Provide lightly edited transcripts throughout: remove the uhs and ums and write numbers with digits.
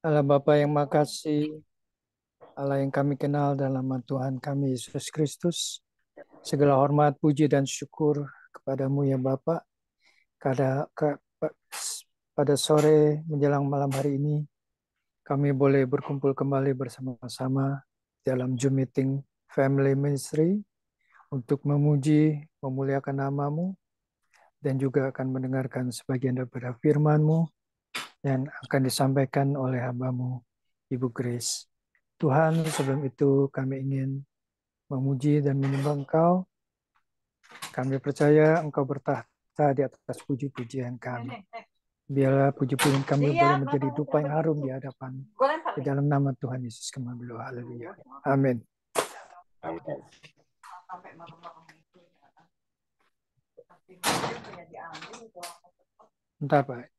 Allah Bapa yang makasih, Allah yang kami kenal dalam nama Tuhan kami Yesus Kristus. Segala hormat, puji, dan syukur kepadamu ya Bapa. Pada sore menjelang malam hari ini, kami boleh berkumpul kembali bersama-sama dalam Zoom meeting Family Ministry untuk memuji, memuliakan namamu, dan juga akan mendengarkan sebagian daripada firman-Mu yang akan disampaikan oleh hamba-Mu, Ibu Grace. Tuhan, sebelum itu kami ingin memuji dan menyembah Engkau. Kami percaya Engkau bertahta di atas puji-pujian kami. Biarlah puji-pujian kami boleh menjadi dupa yang harum di hadapan. Di dalam nama Tuhan Yesus kami berdoa. Haleluya. Amin. Bentar, Pak.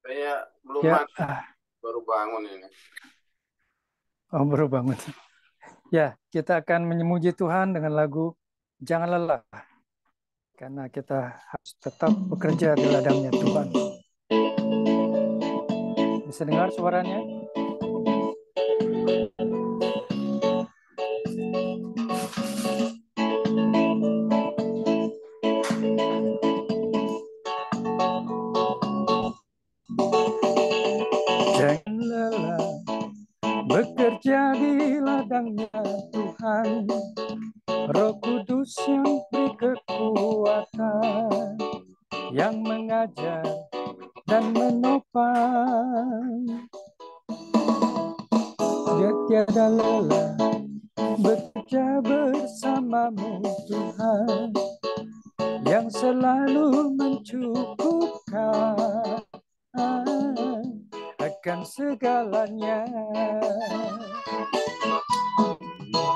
Saya belum Ya, makan, baru bangun ini. baru bangun. Ya, kita akan memuji Tuhan dengan lagu Jangan Lelah. Karena kita harus tetap bekerja di ladangnya Tuhan. Bisa dengar suaranya? Jangan lelah bekerja di ladangnya Tuhan. Roh Kudus yang beri kekuatan, yang mengajar dan menopang. Dia tiada lelah bekerja bersamamu Tuhan, yang selalu mencukupkan akan segalanya.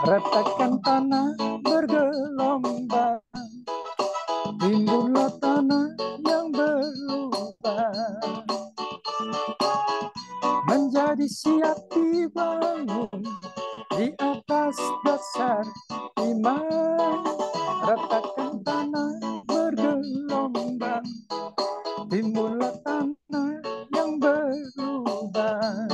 Ratakan tanah bergelombang, timbullah tanah yang berlubang, menjadi siap dibangun di atas dasar iman. Ratakan tanah bergelombang, timbullah tanah yang berlubang,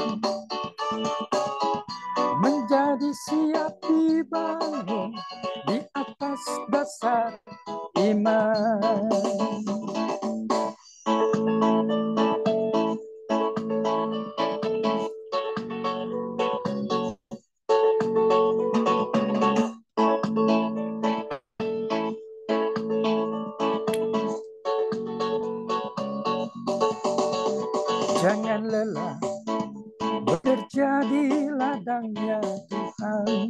menjadi siap dibangun di atas dasar iman. Jangan lelah bekerja di ladangnya Tuhan.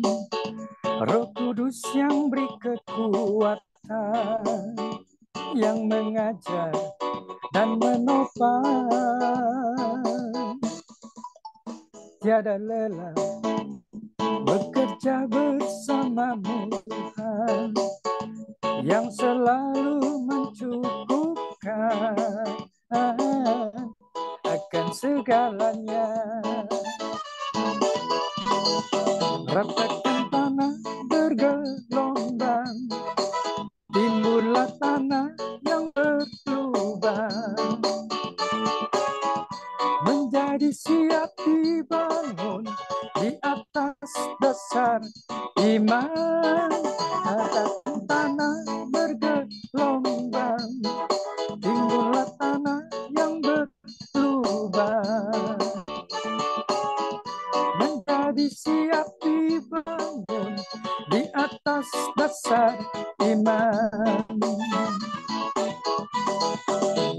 Roh Kudus yang beri kekuatan, yang mengajar dan menopang. Tiada lelah bekerja bersamamu Tuhan, yang selalu mencukupkan akan segalanya. Ratakan tanah bergelombang, timbullah tanah yang berlubang, menjadi siap dibangun di atas dasar iman. Ratakan tanah bergelombang, timbullah tanah yang berlubang, menjadi siap dibangun di atas dasar iman.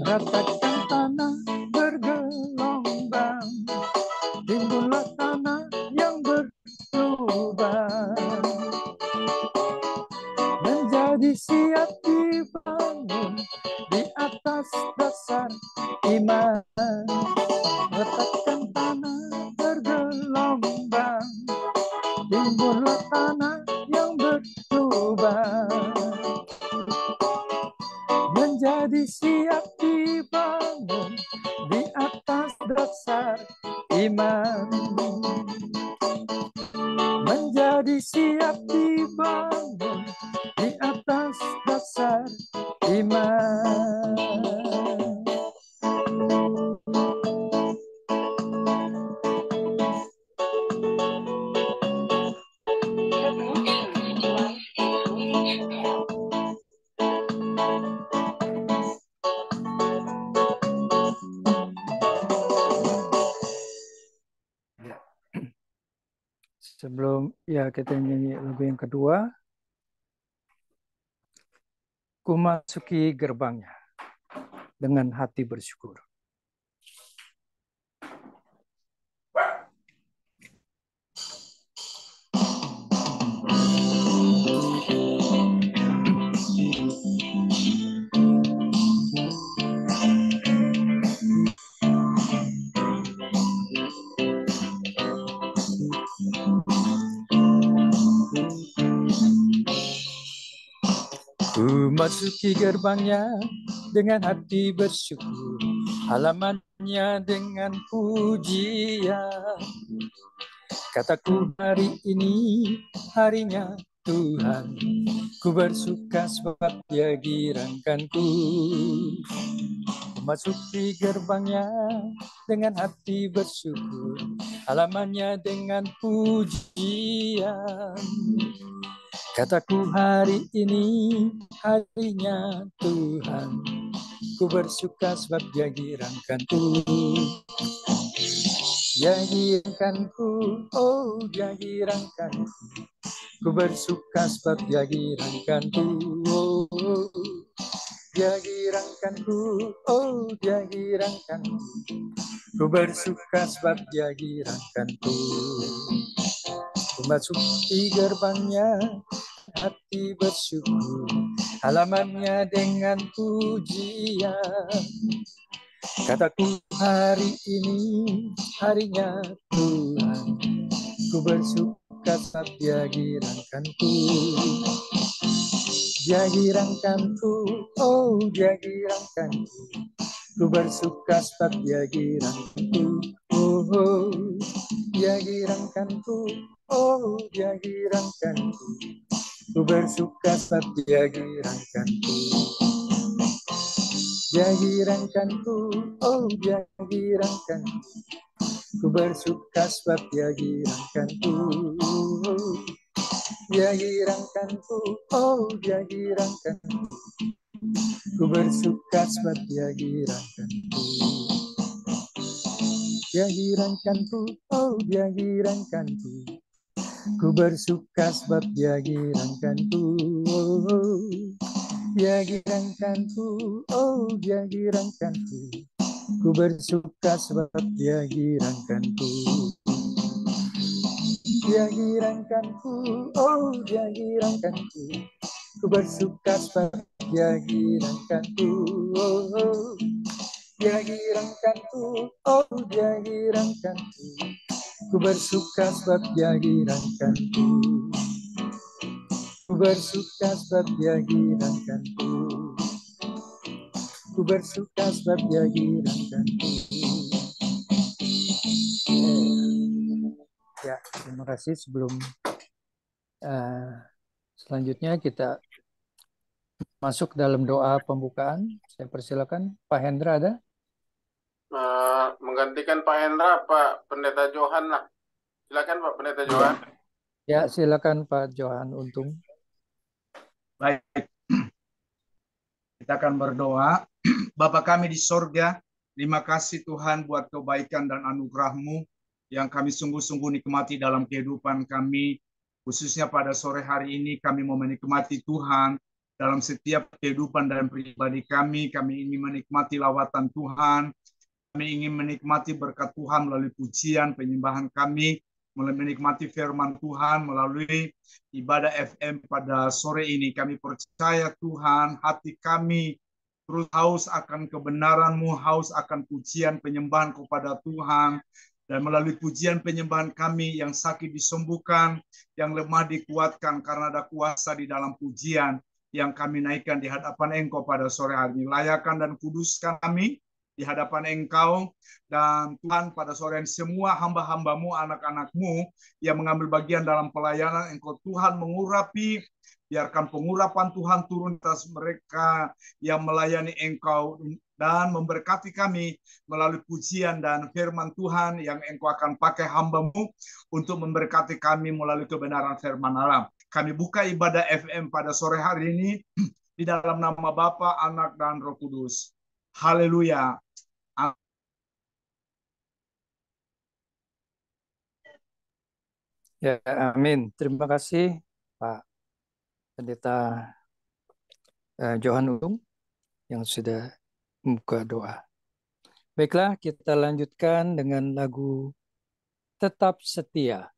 Ratakan tanah bergelombang, timbullah tanah yang berlubang, menjadi siap dibangun di atas dasar iman. Letakkan tanah bergelombang, timbullah tanah yang berlubang. Menjadi siap dibangun di atas dasar iman. Menjadi siap dibangun di atas dasar iman. Sebelum kita nyanyi lagu yang kedua, ku masuki gerbangnya dengan hati bersyukur. Ku masuki gerbangnya dengan hati bersyukur, halamannya dengan pujian. Kataku hari ini harinya Tuhan, ku bersuka sebab Dia girangkanku. Ku masuki gerbangnya dengan hati bersyukur, halamannya dengan pujian. Kataku hari ini harinya Tuhan, ku bersuka sebab Dia girangkanku. Dia girangkanku, oh Dia girangkanku, ku bersuka sebab Dia girangkanku. Oh, Dia girangkanku, oh Dia girangkanku, ku bersuka sebab Dia girangkanku. Ku masuki gerbangnya hati bersyukur, halamannya dengan pujian. Kataku hari ini harinya Tuhan, ku bersuka sebab Dia girangkanku. Dia girangkanku, oh Dia girangkanku, ku bersuka sebab Dia girangkanku. Oh, oh. Dia girangkanku, oh Dia girangkanku, ku bersuka sebab Dia girangkanku. Dia girangkanku, oh Dia girangkanku, ku bersuka sebab Dia girangkanku. Dia girangkanku, oh Dia girangkanku, ku bersuka sebab Dia girangkanku. Dia girangkanku, oh Dia girangkanku, ku bersuka sebab Dia girangkanku. Oh, Dia girangkanku, oh Dia girangkanku, ku bersuka sebab Dia girangkanku. Dia girangkanku, oh Dia girangkanku, ku bersuka sebab Dia girangkanku. Oh, Dia girangkanku, oh Dia girangkanku, ku bersuka sebab Dia girangkanku. Ku bersuka sebab Dia girangkanku. Ku bersuka sebab Dia girangkanku. Ya, terima kasih. Sebelum selanjutnya kita masuk dalam doa pembukaan, saya persilakan Pak Hendra ada? Menggantikan Pak Hendra, Pak Pendeta Johan lah. Silakan Pak Pendeta Johan. Ya, silakan Pak Johan Untung. Baik, kita akan berdoa. Bapa kami di sorga, terima kasih Tuhan buat kebaikan dan anugerah-Mu yang kami sungguh-sungguh nikmati dalam kehidupan kami. Khususnya pada sore hari ini kami mau menikmati Tuhan dalam setiap kehidupan dan pribadi kami. Kami ingin menikmati lawatan Tuhan. Kami ingin menikmati berkat Tuhan melalui pujian, penyembahan kami. menikmati firman Tuhan melalui ibadah FM pada sore ini. Kami percaya Tuhan, hati kami terus haus akan kebenaran-Mu, haus akan pujian penyembahan kepada Tuhan. Dan melalui pujian penyembahan kami, yang sakit disembuhkan, yang lemah dikuatkan, karena ada kuasa di dalam pujian yang kami naikkan di hadapan Engkau pada sore hari ini. Layakan dan kuduskan kami di hadapan Engkau. Dan Tuhan, pada sore ini semua hamba-hamba-Mu, anak-anak-Mu yang mengambil bagian dalam pelayanan, Engkau Tuhan mengurapi, biarkan pengurapan Tuhan turun atas mereka yang melayani Engkau, dan memberkati kami melalui pujian dan firman Tuhan yang Engkau akan pakai hamba-Mu untuk memberkati kami melalui kebenaran firman Allah. Kami buka ibadah FM pada sore hari ini di dalam nama Bapa, Anak, dan Roh Kudus. Haleluya. Ya, amin. Terima kasih Pak Pendeta Johan Untung yang sudah membuka doa. Baiklah, kita lanjutkan dengan lagu Tetap Setia.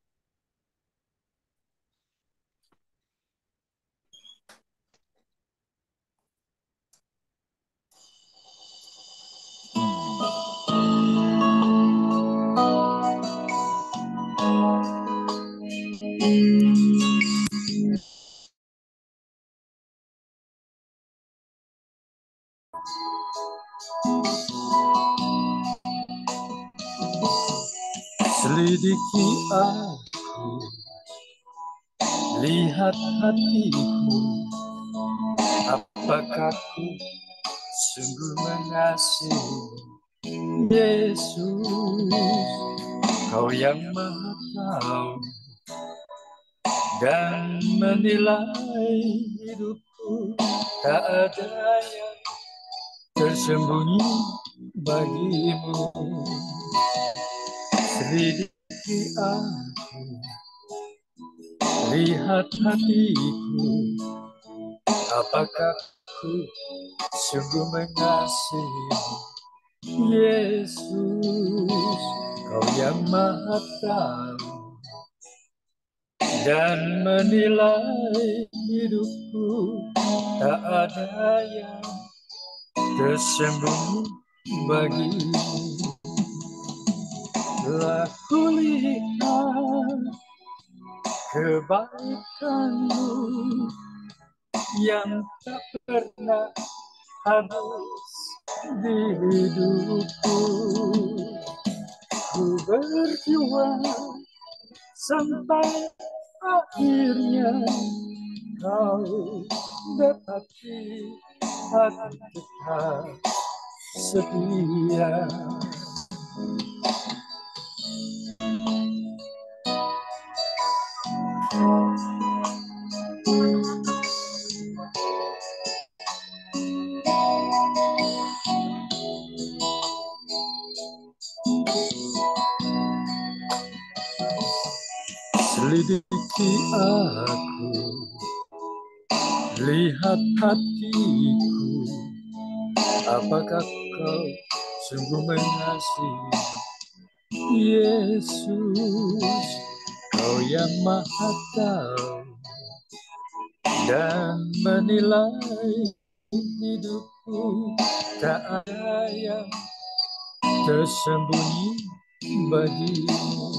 Selidiki aku, lihat hatiku, apakah ku sungguh mengasihi Yesus, Kau yang Maha Tahu dan menilai hidupku, tak ada yang tersembunyi bagimu. Selidiki aku, lihat hatiku, apakah ku sungguh mengasihi Yesus, Kau yang Maha Tahu dan menilai hidupku, tak ada yang tersembunyi bagimu. Telah kulihat kebaikan-Mu yang tak pernah habis di hidupku. Ku berjuang sampai akhirnya Kau dapati aku tetap setia. Selidiki aku, lihat hatiku, apakah Kau sungguh mengasihi Yesus, Kau yang Maha Tahu dan menilai hidupku, tak ada yang tersembunyi bagimu.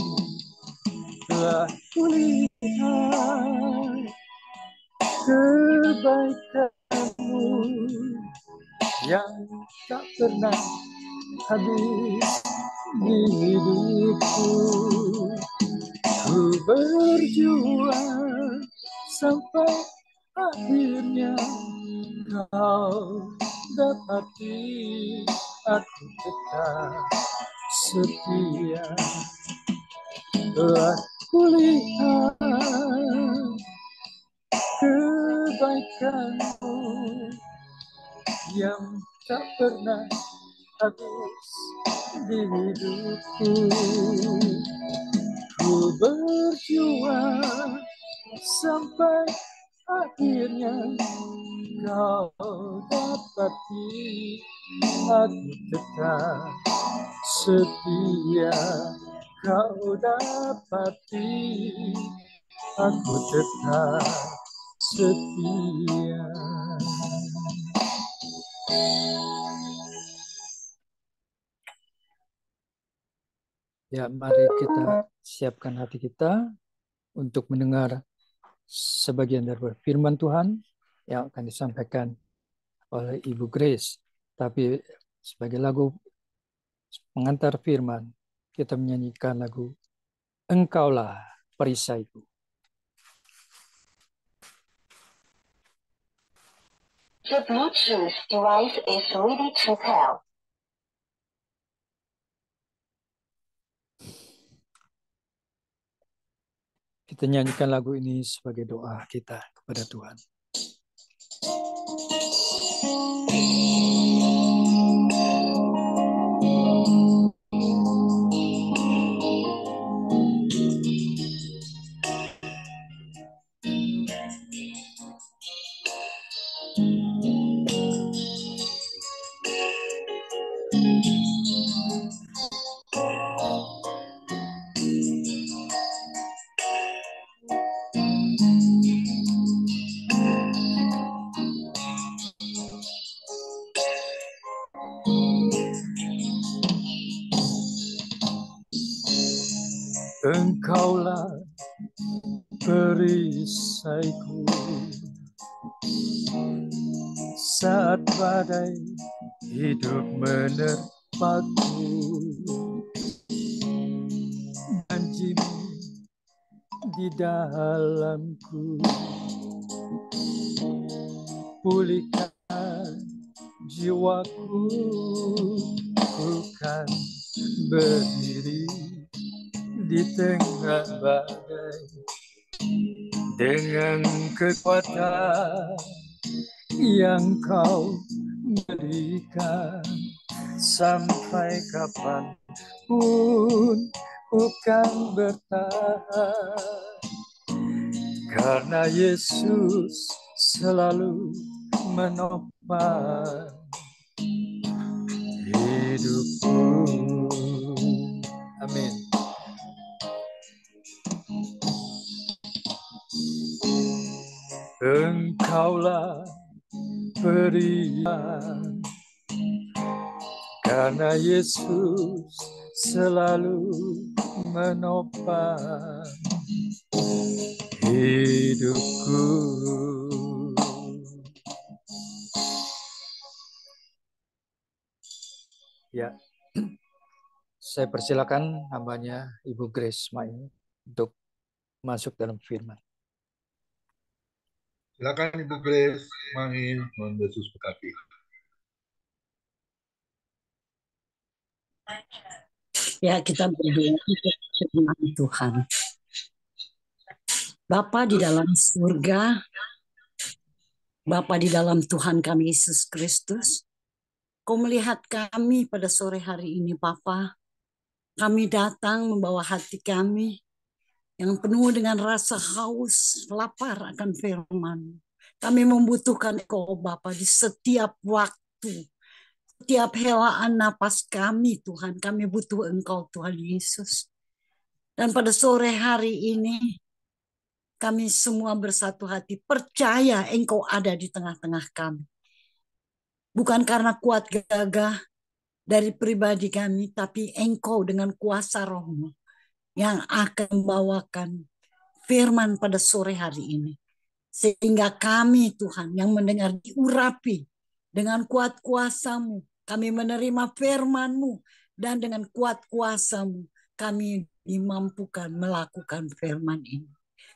Telah kulihat kebaikan-Mu yang tak pernah habis di hidupku. Ku berjuang sampai akhirnya Kau dapati aku tetap setia. Telah kulihat kebaikan-Mu yang tak pernah habis di hidupku. Ku berjuang sampai akhirnya Kau dapati aku tetap setia. kau dapati, aku tetap setia. Ya, mari kita siapkan hati kita untuk mendengar sebagian dari firman Tuhan yang akan disampaikan oleh Ibu Grace. Tapi sebagai lagu pengantar firman, kita menyanyikan lagu Engkaulah Perisaiku. The Bluetooth device is ready to pair. Kita nyanyikan lagu ini sebagai doa kita kepada Tuhan. Engkaulah perisaiku saat badai hidup menerpaku. Janjimu di dalamku, pulihkan jiwaku, ku kan berdiri di tengah badai dengan kekuatan yang kau berikan. Sampai kapanpun ku kan bertahan, karena Yesus selalu menopang hidupku. Amin. Engkaulah perisai, karena Yesus selalu menopang hidupku. Ya, saya persilakan hambanya Ibu Grace Main untuk masuk dalam firman. Silakan Ibu Grace Main, Tuhan Yesus berkati. Ya, kita berdoa untuk firman Tuhan. Bapa di dalam surga, Bapa di dalam Tuhan kami Yesus Kristus, Kau melihat kami pada sore hari ini, Bapa. Kami datang membawa hati kami yang penuh dengan rasa haus, lapar akan firman. Kami membutuhkan Engkau, Bapa, di setiap waktu, setiap helaan napas kami, Tuhan. Kami butuh Engkau, Tuhan Yesus. Dan pada sore hari ini, kami semua bersatu hati percaya Engkau ada di tengah-tengah kami. Bukan karena kuat gagah dari pribadi kami, tapi Engkau dengan kuasa Roh-Mu yang akan membawakan firman pada sore hari ini. Sehingga kami, Tuhan, yang mendengar diurapi dengan kuat kuasa-Mu. Kami menerima firman-Mu, dan dengan kuat kuasa-Mu kami dimampukan melakukan firman ini.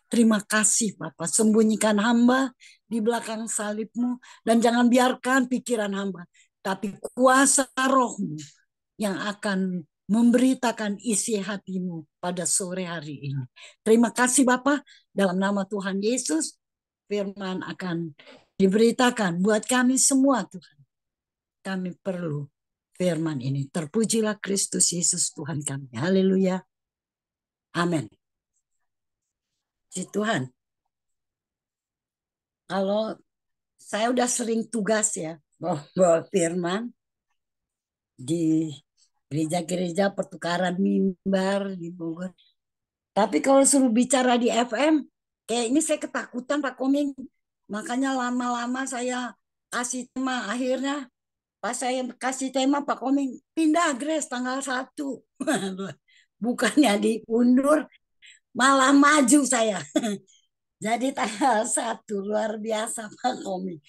Terima kasih Bapa, sembunyikan hamba di belakang salib-Mu, dan jangan biarkan pikiran hamba, tapi kuasa Roh-Mu yang akan memberitakan isi hati-Mu pada sore hari ini. Terima kasih Bapa, dalam nama Tuhan Yesus, firman akan diberitakan buat kami semua Tuhan. Kami perlu firman ini. Terpujilah Kristus Yesus Tuhan kami. Haleluya. Amin. Si Tuhan. Kalau saya udah sering tugas ya bawa firman di gereja-gereja pertukaran mimbar di Bogor. Tapi kalau suruh bicara di FM, kayak ini saya ketakutan Pak Koming. Makanya lama-lama saya kasih tema. Akhirnya pas saya kasih tema Pak Koming, pindah Grace tanggal 1. Bukannya diundur, malah maju saya. Jadi tanggal 1, luar biasa Pak Koming.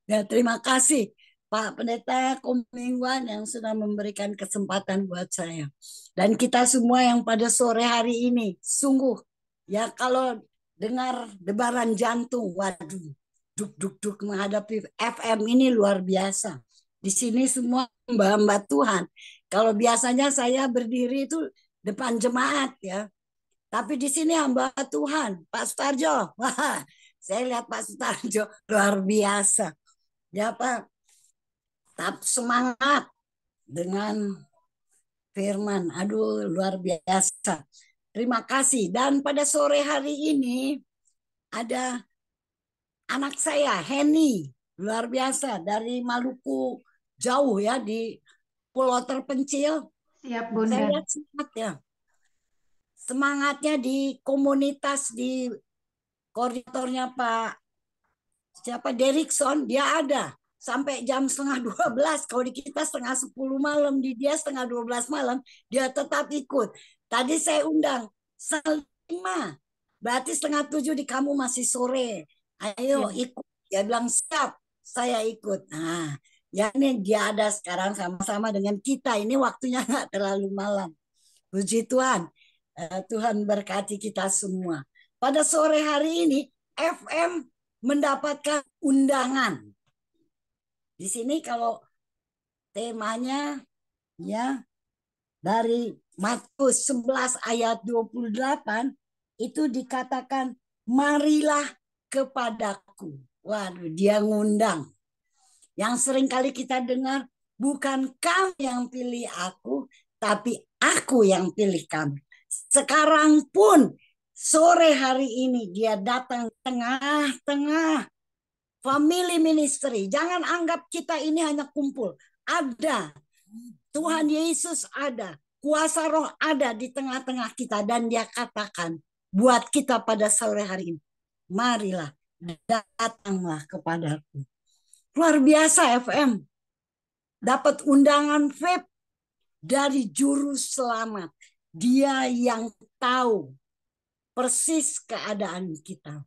Ya, terima kasih Pak Pendeta Komingwan yang sudah memberikan kesempatan buat saya. Dan kita semua yang pada sore hari ini, sungguh ya kalau dengar debaran jantung, waduh, duk-duk-duk menghadapi FM ini luar biasa. Di sini semua hamba-hamba Tuhan. Kalau biasanya saya berdiri itu depan jemaat ya. Tapi di sini hamba Tuhan, Pak Sutarjo. Wah, saya lihat Pak Sutarjo luar biasa. Ya Pak, tetap semangat dengan firman. Aduh, luar biasa. Terima kasih. Dan pada sore hari ini ada anak saya, Henny. Luar biasa. Dari Maluku jauh ya, di pulau terpencil. Siap, Saya Bunda. lihat semangat ya. Semangatnya di komunitas, di koordinatornya Pak siapa Derikson, dia ada sampai jam 11:30. Kalau di kita 11:30 malam, di dia 11:30 malam, dia tetap ikut. Tadi saya undang 5, berarti 6:30 di kamu masih sore. Ayo ikut. Dia bilang siap, saya ikut. Nah, ya ini dia ada sekarang sama-sama dengan kita. Ini waktunya nggak terlalu malam. Puji Tuhan. Tuhan berkati kita semua. Pada sore hari ini, FM mendapatkan undangan. Di sini kalau temanya ya dari Matius 11 ayat 28 itu dikatakan marilah kepadaku. Waduh, dia ngundang. Yang sering kali kita dengar, bukan kamu yang pilih aku, tapi aku yang pilih kamu. Sekarang pun sore hari ini dia datang tengah-tengah family ministry. Jangan anggap kita ini hanya kumpul. Ada. Tuhan Yesus ada. Kuasa roh ada di tengah-tengah kita. Dan dia katakan buat kita pada sore hari ini. Marilah, datanglah kepadaku. Luar biasa FM. Dapat undangan VIP dari juru selamat. Dia yang tahu persis keadaan kita.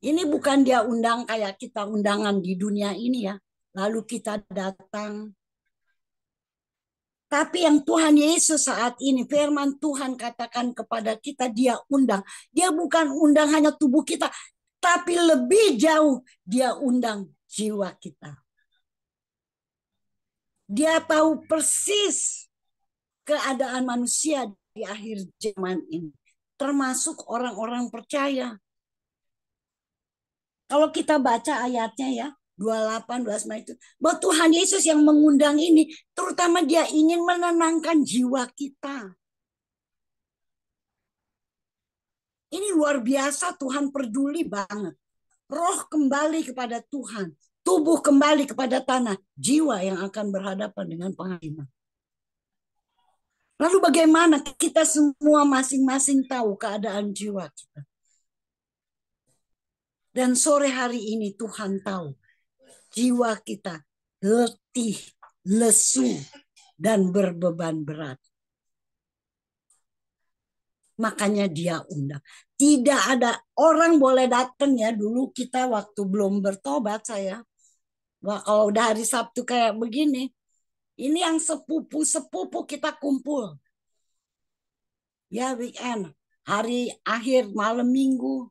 Ini bukan dia undang kayak kita undangan di dunia ini ya. Lalu kita datang. Tapi yang Tuhan Yesus saat ini, firman Tuhan katakan kepada kita, dia undang. Dia bukan undang hanya tubuh kita, tapi lebih jauh dia undang jiwa kita. Dia tahu persis keadaan manusia di akhir zaman ini. Termasuk orang-orang percaya. Kalau kita baca ayatnya ya, 28, 29 itu. Bahwa Tuhan Yesus yang mengundang ini, terutama dia ingin menenangkan jiwa kita. Ini luar biasa, Tuhan peduli banget. Roh kembali kepada Tuhan. Tubuh kembali kepada tanah. Jiwa yang akan berhadapan dengan penghakiman. Lalu bagaimana kita semua masing-masing tahu keadaan jiwa kita. Dan sore hari ini Tuhan tahu jiwa kita letih, lesu, dan berbeban berat. Makanya dia undang. Tidak ada orang boleh datang ya. Dulu kita waktu belum bertobat saya. Wah, kalau udah hari Sabtu kayak begini. Ini yang sepupu-sepupu kita kumpul. Ya weekend. Hari akhir malam minggu.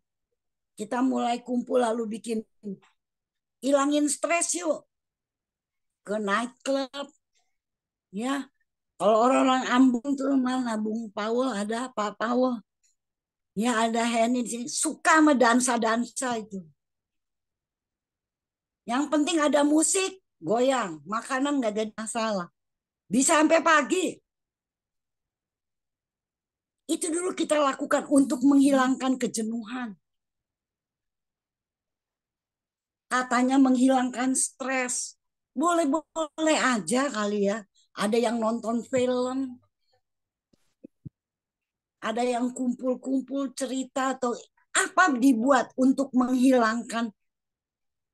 Kita mulai kumpul lalu bikin. Hilangin stres yuk. Ke night club. Ya. Kalau orang-orang Ambung tuh mana Bung Paul ada Pak Paul. Ya ada Henny di sini. Suka sama dansa-dansa itu. Yang penting ada musik. Goyang. Makanan nggak ada masalah. Bisa sampai pagi. Itu dulu kita lakukan untuk menghilangkan kejenuhan. Katanya menghilangkan stres. Boleh-boleh aja kali ya. ada yang nonton film, ada yang kumpul-kumpul cerita atau apa dibuat untuk menghilangkan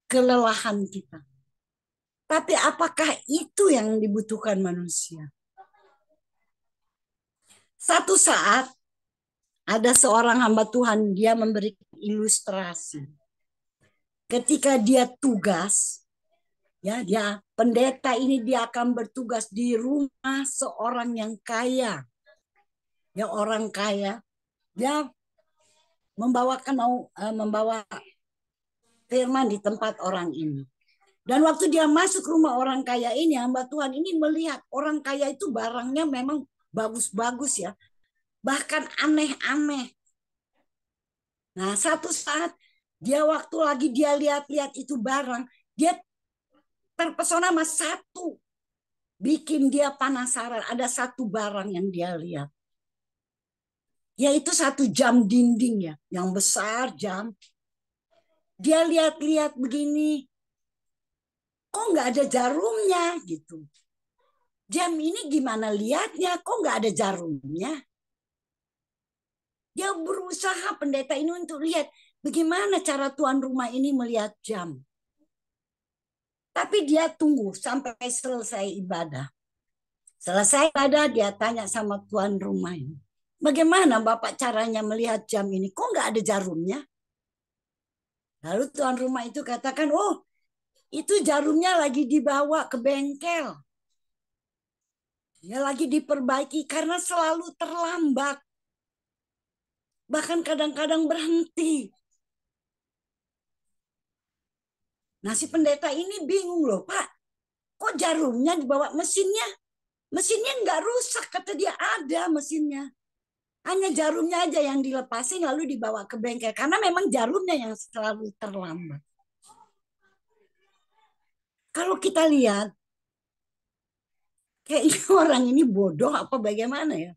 kelelahan kita. Tapi apakah itu yang dibutuhkan manusia? Satu saat ada seorang hamba Tuhan, dia memberi ilustrasi. Ketika dia tugas, ya, dia pendeta ini dia akan bertugas di rumah seorang yang kaya. Ya, orang kaya, dia membawa firman di tempat orang ini. Dan waktu dia masuk rumah orang kaya ini, hamba Tuhan ini melihat orang kaya itu barangnya memang bagus-bagus ya. Bahkan aneh-aneh. Nah, satu saat dia waktu lagi dia lihat-lihat itu barang, dia terpesona sama satu. Bikin dia penasaran, ada satu barang yang dia lihat. Yaitu satu jam dinding ya, yang besar jam. Dia lihat-lihat begini, kok nggak ada jarumnya gitu. Jam ini gimana lihatnya, kok nggak ada jarumnya. Dia berusaha pendeta ini untuk lihat bagaimana cara tuan rumah ini melihat jam. Tapi dia tunggu sampai selesai ibadah. Selesai ibadah dia tanya sama tuan rumah ini. Bagaimana Bapak caranya melihat jam ini? Kok nggak ada jarumnya? Lalu tuan rumah itu katakan, oh itu jarumnya lagi dibawa ke bengkel. Ya lagi diperbaiki karena selalu terlambat. Bahkan kadang-kadang berhenti. Nah si pendeta ini bingung loh, Pak. Kok jarumnya dibawa mesinnya? Mesinnya nggak rusak, kata dia ada mesinnya. Hanya jarumnya aja yang dilepasin lalu dibawa ke bengkel. Karena memang jarumnya yang selalu terlambat. Kalau kita lihat, kayaknya orang ini bodoh apa bagaimana ya.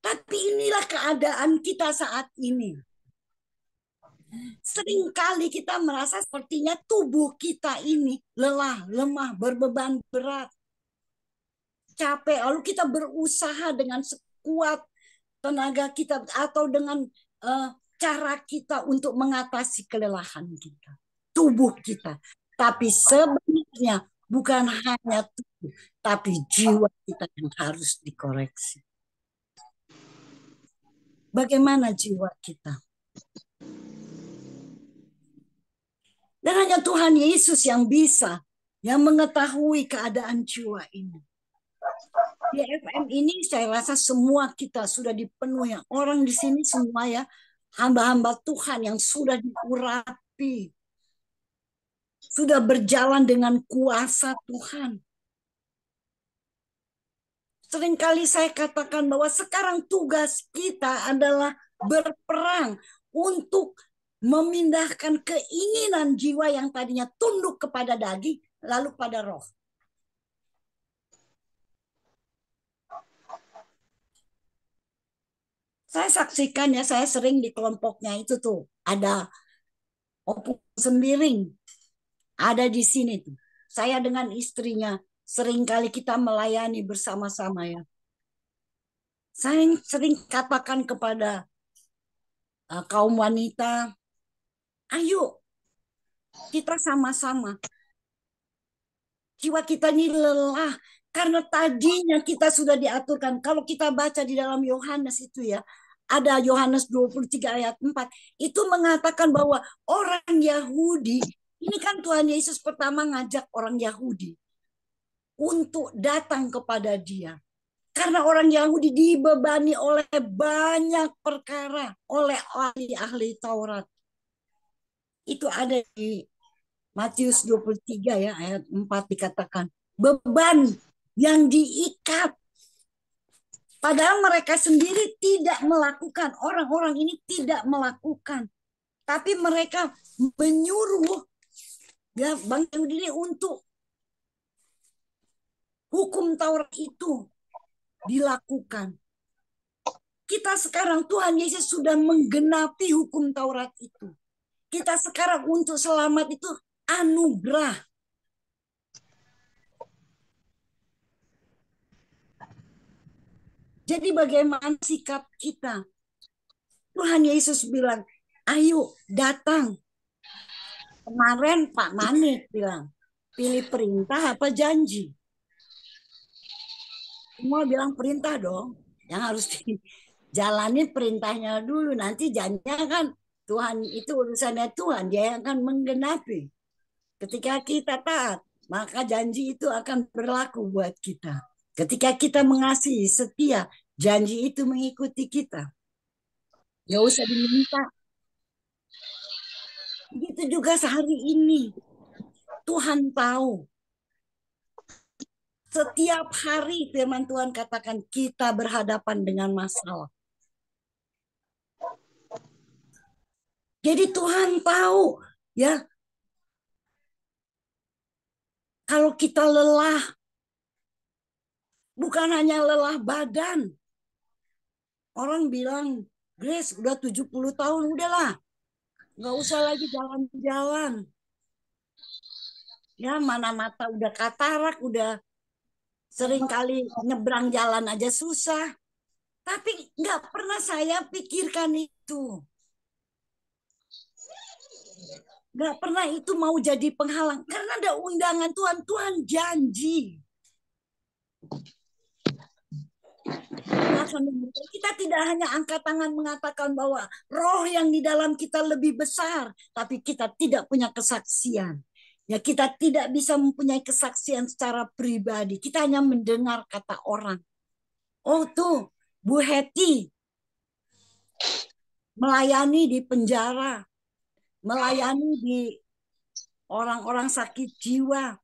Tapi inilah keadaan kita saat ini. Seringkali kita merasa sepertinya tubuh kita ini lelah, lemah, berbeban berat. Capek, lalu kita berusaha dengan sekuat tenaga kita atau dengan cara kita untuk mengatasi kelelahan kita, tubuh kita. Tapi sebenarnya bukan hanya tubuh, tapi jiwa kita yang harus dikoreksi. Bagaimana jiwa kita? Dan hanya Tuhan Yesus yang bisa, yang mengetahui keadaan jiwa ini. Di FM ini saya rasa semua kita sudah dipenuhi. Orang di sini semua ya, hamba-hamba Tuhan yang sudah diurapi. Sudah berjalan dengan kuasa Tuhan. Seringkali saya katakan bahwa sekarang tugas kita adalah berperang untuk memindahkan keinginan jiwa yang tadinya tunduk kepada daging, lalu pada roh. Saya saksikan ya, saya sering di kelompoknya itu tuh, ada opung sembiring, ada di sini tuh. Saya dengan istrinya, seringkali kita melayani bersama-sama ya. Saya sering katakan kepada kaum wanita, ayo kita sama-sama. Jiwa kita ini lelah, karena tadinya kita sudah diaturkan. Kalau kita baca di dalam Yohanes itu ya, ada Yohanes 23 ayat 4, itu mengatakan bahwa orang Yahudi, ini kan Tuhan Yesus pertama ngajak orang Yahudi untuk datang kepada dia. Karena orang Yahudi dibebani oleh banyak perkara, oleh ahli-ahli Taurat. Itu ada di Matius 23 ya, ayat 4 dikatakan. Beban yang diikat. Padahal mereka sendiri tidak melakukan. Orang-orang ini tidak melakukan. Tapi mereka menyuruh ya, Bang Yahudi untuk hukum Taurat itu dilakukan. Kita sekarang Tuhan Yesus sudah menggenapi hukum Taurat itu. Kita sekarang untuk selamat itu anugerah. Jadi bagaimana sikap kita? Tuhan Yesus bilang, ayo datang. Kemarin Pak Manit bilang, pilih perintah apa janji? Semua bilang perintah dong. Yang harus dijalani perintahnya dulu. Nanti janjinya kan Tuhan itu urusannya Tuhan. Dia yang akan menggenapi. Ketika kita taat, maka janji itu akan berlaku buat kita. Ketika kita mengasihi, setia, janji itu mengikuti kita. Nggak usah diminta. Begitu juga sehari ini. Tuhan tahu. Setiap hari firman Tuhan katakan kita berhadapan dengan masalah. Jadi Tuhan tahu ya. Kalau kita lelah, bukan hanya lelah badan. Orang bilang, Grace udah 70 tahun, udahlah. Nggak usah lagi jalan-jalan. Ya, mana mata udah katarak, udah sering kali nyebrang jalan aja susah. Tapi nggak pernah saya pikirkan itu. Nggak pernah itu mau jadi penghalang. Karena ada undangan Tuhan. Tuhan janji. Kita tidak hanya angkat tangan mengatakan bahwa roh yang di dalam kita lebih besar. Tapi kita tidak punya kesaksian. Ya, kita tidak bisa mempunyai kesaksian secara pribadi. Kita hanya mendengar kata orang. Oh tuh, Bu Hetty melayani di penjara. Melayani di orang-orang sakit jiwa.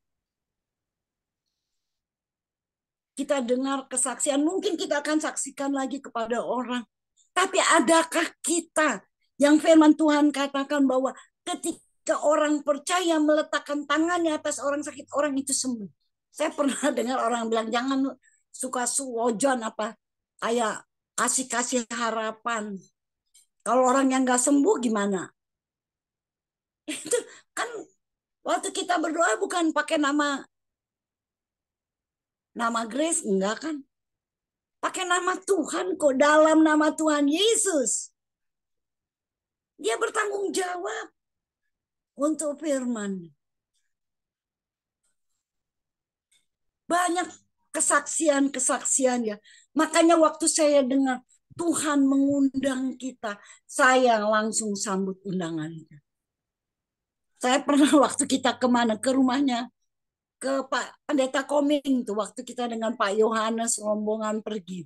Kita dengar kesaksian, mungkin kita akan saksikan lagi kepada orang. Tapi adakah kita yang firman Tuhan katakan bahwa ketika orang percaya meletakkan tangannya atas orang sakit, orang itu sembuh. Saya pernah dengar orang bilang, jangan suka suojon apa, kayak kasih harapan. Kalau orang yang nggak sembuh gimana? Itu kan waktu kita berdoa bukan pakai nama Grace, enggak kan? Pakai nama Tuhan kok, dalam nama Tuhan Yesus. Dia bertanggung jawab untuk firman. Banyak kesaksian ya. Makanya waktu saya dengar Tuhan mengundang kita, saya langsung sambut undangannya. Saya pernah waktu kita kemana, ke rumahnya, ke Pak Pendeta Koming tuh, waktu kita dengan Pak Yohanes rombongan pergi.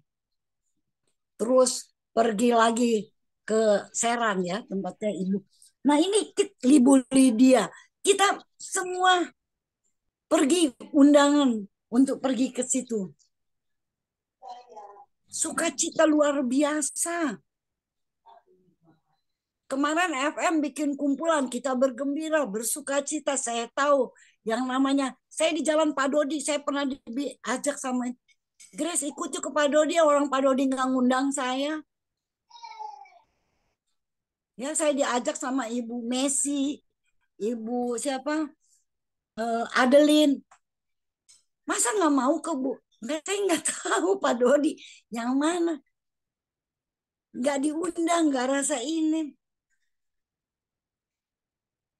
Terus pergi lagi ke Serang ya, tempatnya Ibu. Nah ini Ibu Lydia, kita semua pergi undangan untuk pergi ke situ. Sukacita luar biasa. Kemarin FM bikin kumpulan, kita bergembira, bersukacita. Saya tahu yang namanya, saya di Jalan Pak Dodi, saya pernah diajak sama Grace, ikut ke Pak Dodi, orang Pak Dodi nggak ngundang saya. Ya, saya diajak sama Ibu Messi, Ibu siapa? Adeline. Masa nggak mau ke Bu? Saya nggak tahu Pak Dodi yang mana. Nggak diundang, nggak rasa ini.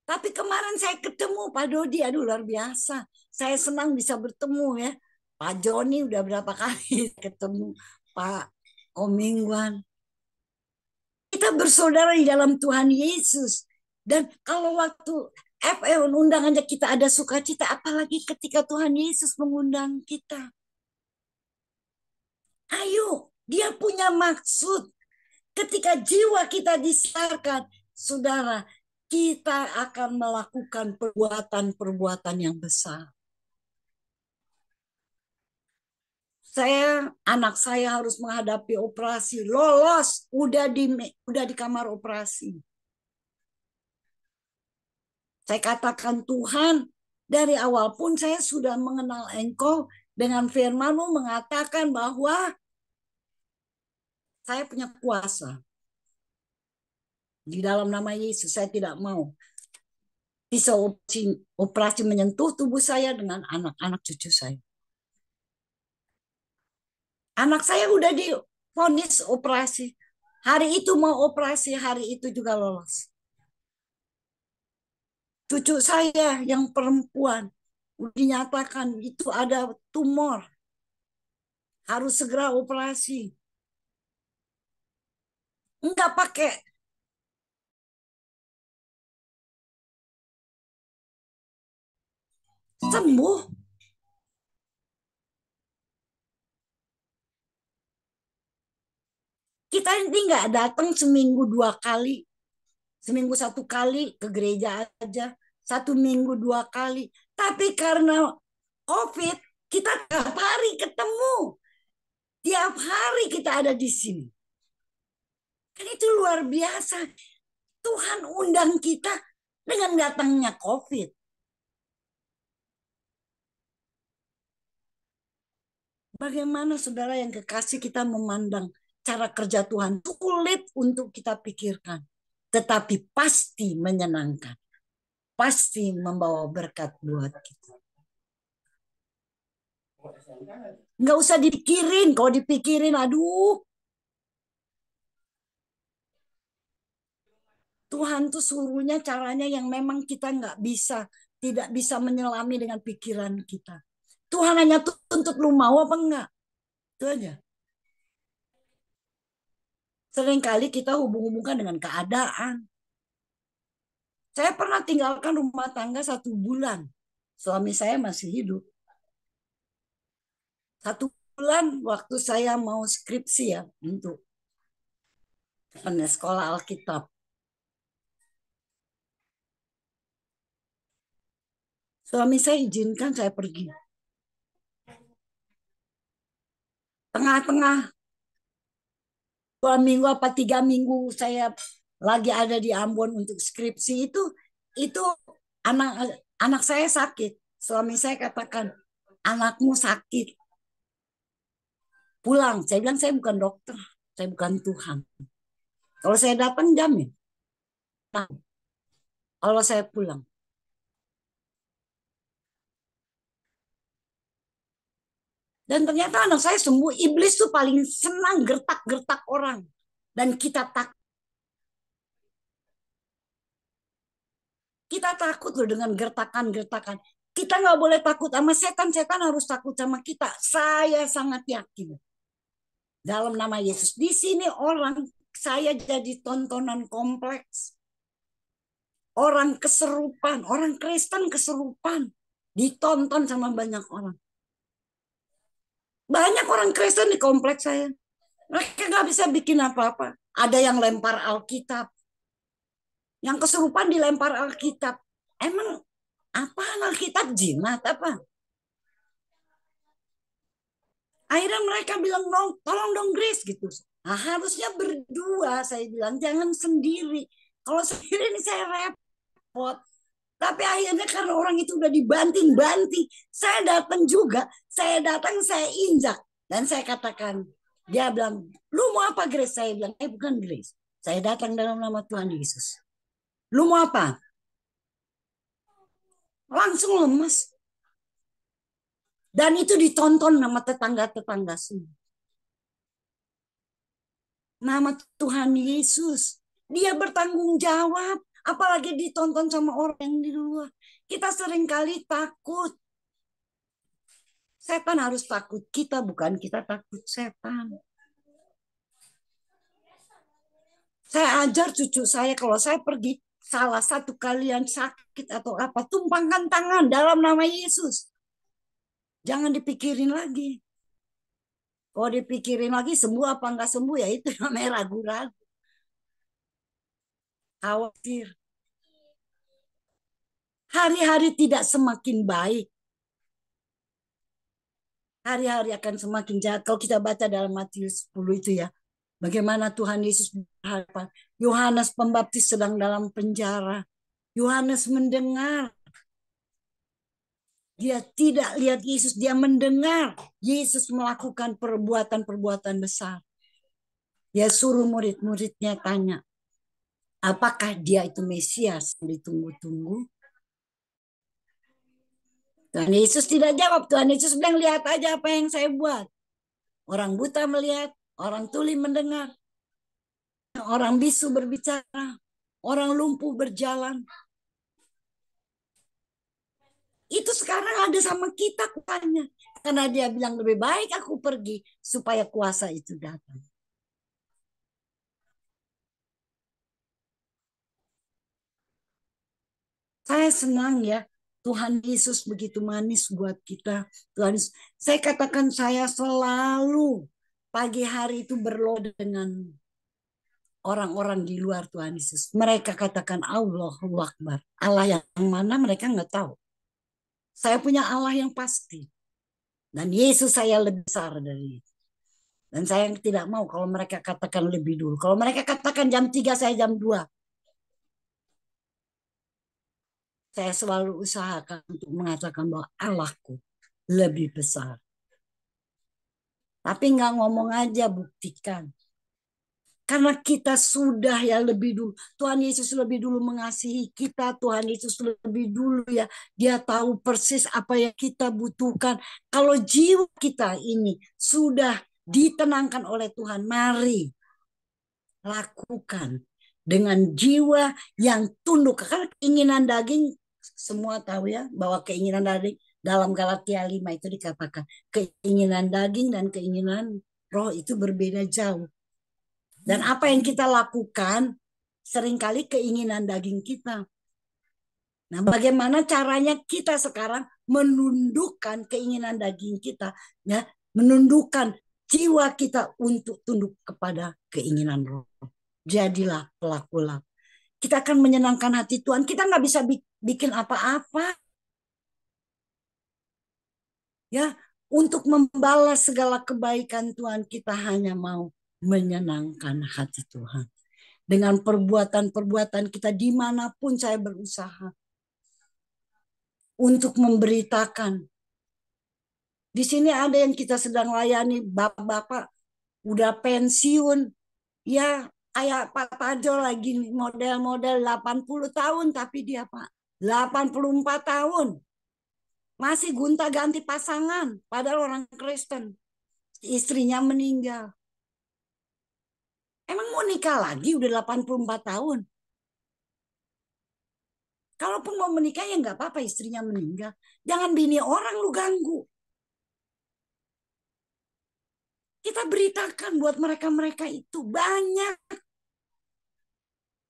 Tapi kemarin saya ketemu Pak Dodi, aduh luar biasa. Saya senang bisa bertemu ya. Pak Joni udah berapa kali ketemu, Pak Komingwan. Kita bersaudara di dalam Tuhan Yesus. Dan kalau waktu FE undang aja kita ada sukacita, apalagi ketika Tuhan Yesus mengundang kita. Ayo, dia punya maksud. Ketika jiwa kita disarkan, saudara, kita akan melakukan perbuatan-perbuatan yang besar. Anak saya harus menghadapi operasi, lolos, udah di kamar operasi. Saya katakan, Tuhan, dari awal pun saya sudah mengenal Engkau dengan firman-Mu mengatakan bahwa saya punya kuasa. Di dalam nama Yesus, saya tidak mau bisa operasi menyentuh tubuh saya dengan anak-anak cucu saya. Anak saya udah divonis operasi. Hari itu mau operasi, hari itu juga lolos. Cucu saya yang perempuan dinyatakan itu ada tumor. Harus segera operasi. Enggak pakai sembuh. Kita ini nggak datang seminggu 2 kali. Seminggu 1 kali ke gereja aja. 1 minggu 2 kali. Tapi karena COVID, kita tiap hari ketemu. Tiap hari kita ada di sini. Kan itu luar biasa. Tuhan undang kita dengan datangnya COVID. Bagaimana saudara yang kekasih kita memandang cara kerja Tuhan? Sulit untuk kita pikirkan. Tetapi pasti menyenangkan. Pasti membawa berkat buat kita. Nggak usah dipikirin. Kalau dipikirin, aduh. Tuhan tuh suruhnya caranya yang memang kita nggak bisa. Tidak bisa menyelami dengan pikiran kita. Tuhan hanya tuntut lu mau apa enggak. Itu aja. Seringkali kita hubung-hubungkan dengan keadaan. Saya pernah tinggalkan rumah tangga 1 bulan. Suami saya masih hidup. 1 bulan waktu saya mau skripsi ya untuk sekolah Alkitab. Suami saya izinkan saya pergi. Tengah-tengah 2 minggu apa 3 minggu saya lagi ada di Ambon untuk skripsi itu anak saya sakit. Suami saya katakan, anakmu sakit. Pulang. Saya bilang, saya bukan dokter. Saya bukan Tuhan. Kalau saya datang, jamin. Kalau saya pulang. Dan ternyata anak saya sembuh. Iblis tuh paling senang gertak-gertak orang. Dan kita takut. Kita takut loh dengan gertakan-gertakan. Kita nggak boleh takut sama setan. Setan harus takut sama kita. Saya sangat yakin. Dalam nama Yesus. Di sini orang, saya jadi tontonan kompleks. Orang keserupan. Orang Kristen keserupan. Ditonton sama banyak orang. Banyak orang Kristen di kompleks saya. Mereka nggak bisa bikin apa-apa. Ada yang lempar Alkitab. Yang kesurupan dilempar Alkitab. Emang apa Alkitab jimat apa? Akhirnya mereka bilang, tolong dong Grace gitu. Nah, harusnya berdua, saya bilang, jangan sendiri. Kalau sendiri ini saya repot. Tapi akhirnya karena orang itu udah dibanting-banting, saya datang juga. Saya datang, saya injak. Dan saya katakan, dia bilang, lu mau apa Grace? Saya bilang, bukan Grace. Saya datang dalam nama Tuhan Yesus. Lu mau apa? Langsung lemes. Dan itu ditonton sama tetangga-tetangga semua. Nama Tuhan Yesus. Dia bertanggung jawab. Apalagi ditonton sama orang yang di luar. Kita seringkali takut. Setan harus takut kita, bukan kita takut setan. Saya ajar cucu saya, kalau saya pergi, salah satu kalian sakit atau apa, tumpangkan tangan dalam nama Yesus. Jangan dipikirin lagi. Kalau dipikirin lagi sembuh apa enggak sembuh, ya itu namanya ragu-ragu. Khawatir. Hari-hari tidak semakin baik. Hari-hari akan semakin jahat. Kalau kita baca dalam Matius 10 itu ya. Bagaimana Tuhan Yesus berhadapan. Yohanes Pembaptis sedang dalam penjara. Yohanes mendengar. Dia tidak lihat Yesus. Dia mendengar Yesus melakukan perbuatan-perbuatan besar. Dia suruh murid-muridnya tanya. Apakah dia itu Mesias yang ditunggu-tunggu? Tuhan Yesus tidak jawab. Tuhan Yesus bilang, lihat aja apa yang saya buat. Orang buta melihat, orang tuli mendengar, orang bisu berbicara, orang lumpuh berjalan. Itu sekarang ada sama kita kuatnya. Karena dia bilang lebih baik aku pergi supaya kuasa itu datang. Saya senang ya, Tuhan Yesus begitu manis buat kita. Tuhan Yesus, saya katakan saya selalu pagi hari itu berdoa dengan orang-orang di luar Tuhan Yesus. Mereka katakan Allahu Akbar. Allah yang mana mereka nggak tahu. Saya punya Allah yang pasti. Dan Yesus saya lebih besar dari itu. Dan saya tidak mau kalau mereka katakan lebih dulu. Kalau mereka katakan jam 3, saya jam 2. Saya selalu usahakan untuk mengatakan bahwa Allahku lebih besar. Tapi nggak ngomong aja, buktikan. Karena kita sudah ya lebih dulu. Tuhan Yesus lebih dulu mengasihi kita. Tuhan Yesus lebih dulu ya. Dia tahu persis apa yang kita butuhkan. Kalau jiwa kita ini sudah ditenangkan oleh Tuhan, mari lakukan dengan jiwa yang tunduk. Karena keinginan daging, semua tahu ya bahwa keinginan daging dalam Galatia 5 itu dikatakan keinginan daging dan keinginan roh itu berbeda jauh. Dan apa yang kita lakukan seringkali keinginan daging kita. Nah, bagaimana caranya kita sekarang menundukkan keinginan daging kita, ya, menundukkan jiwa kita untuk tunduk kepada keinginan roh. Jadilah pelakulah. Kita akan menyenangkan hati Tuhan. Kita nggak bisa bikin apa-apa. Ya, untuk membalas segala kebaikan Tuhan, kita hanya mau menyenangkan hati Tuhan. Dengan perbuatan-perbuatan kita dimanapun saya berusaha untuk memberitakan. Di sini ada yang kita sedang layani, bapak-bapak udah pensiun. Ya, kayak Pak Tajo lagi model-model 80 tahun, tapi dia Pak 84 tahun. Masih gonta-ganti pasangan, padahal orang Kristen. Istrinya meninggal. Emang mau nikah lagi udah 84 tahun? Kalaupun mau menikah ya nggak apa-apa istrinya meninggal. Jangan bini orang lu ganggu. Kita beritakan buat mereka-mereka itu banyak.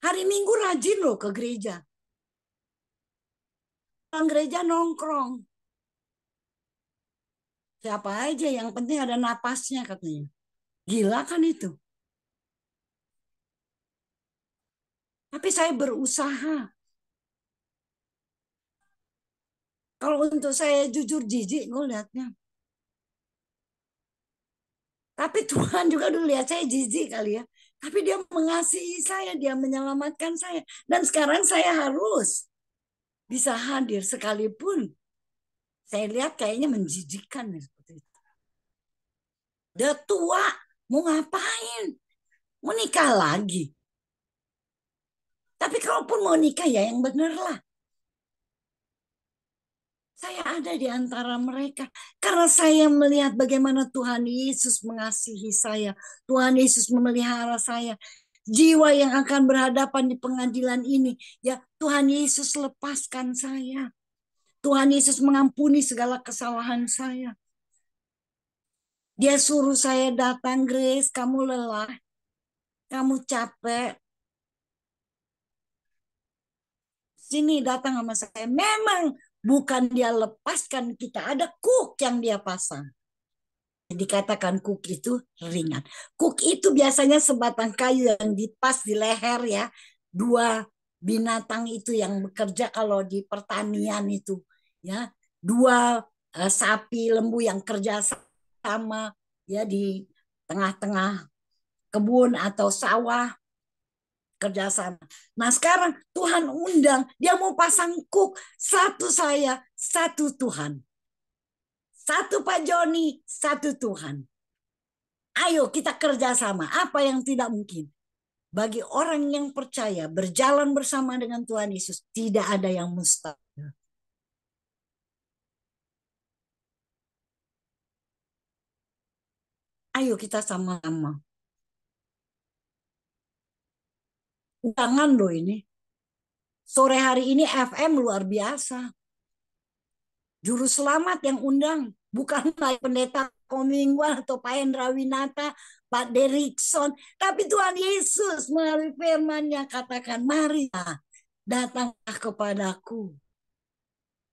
Hari Minggu rajin loh ke gereja. Orang gereja nongkrong. Siapa aja yang penting ada napasnya katanya. Gila kan itu. Tapi saya berusaha. Kalau untuk saya jujur jijik gue lihatnya. Tapi Tuhan juga dulu lihat saya jijik kali ya. Tapi dia mengasihi saya, dia menyelamatkan saya. Dan sekarang saya harus bisa hadir sekalipun. Saya lihat kayaknya menjijikkan. Seperti itu. Dia tua, mau ngapain? Mau nikah lagi. Tapi kalaupun mau nikah ya yang bener lah. Saya ada di antara mereka. Karena saya melihat bagaimana Tuhan Yesus mengasihi saya. Tuhan Yesus memelihara saya. Jiwa yang akan berhadapan di pengadilan ini. Ya, Tuhan Yesus lepaskan saya. Tuhan Yesus mengampuni segala kesalahan saya. Dia suruh saya datang, Grace, kamu lelah. Kamu capek. Sini datang sama saya. Memang bukan dia lepaskan kita. Ada kuk yang dia pasang. Dikatakan kuk itu ringan. Kuk itu biasanya sebatang kayu yang dipas di leher ya. Dua binatang itu yang bekerja kalau di pertanian itu. Ya, dua sapi lembu yang kerja sama ya di tengah-tengah kebun atau sawah. Kerjasama. Nah sekarang Tuhan undang, dia mau pasang kuk, satu saya, satu Tuhan. Satu Pak Joni, satu Tuhan. Ayo kita kerjasama, apa yang tidak mungkin. Bagi orang yang percaya, berjalan bersama dengan Tuhan Yesus, tidak ada yang mustahil. Ayo kita sama-sama. Undangan loh ini. Sore hari ini FM luar biasa. Juru selamat yang undang. Bukan pendeta Komingwan atau Pak Hendra Winata, Pak Derikson. Tapi Tuhan Yesus melalui firman-Nya katakan, mari datanglah kepadaku.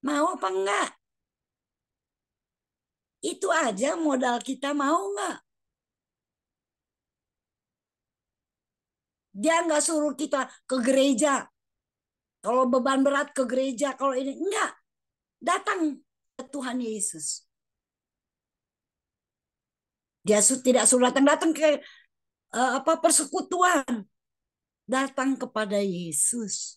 Mau apa enggak? Itu aja modal kita, mau enggak? Dia enggak suruh kita ke gereja. Kalau beban berat ke gereja, kalau ini enggak. Datang ke Tuhan Yesus. Dia tidak suruh datang ke persekutuan. Datang kepada Yesus.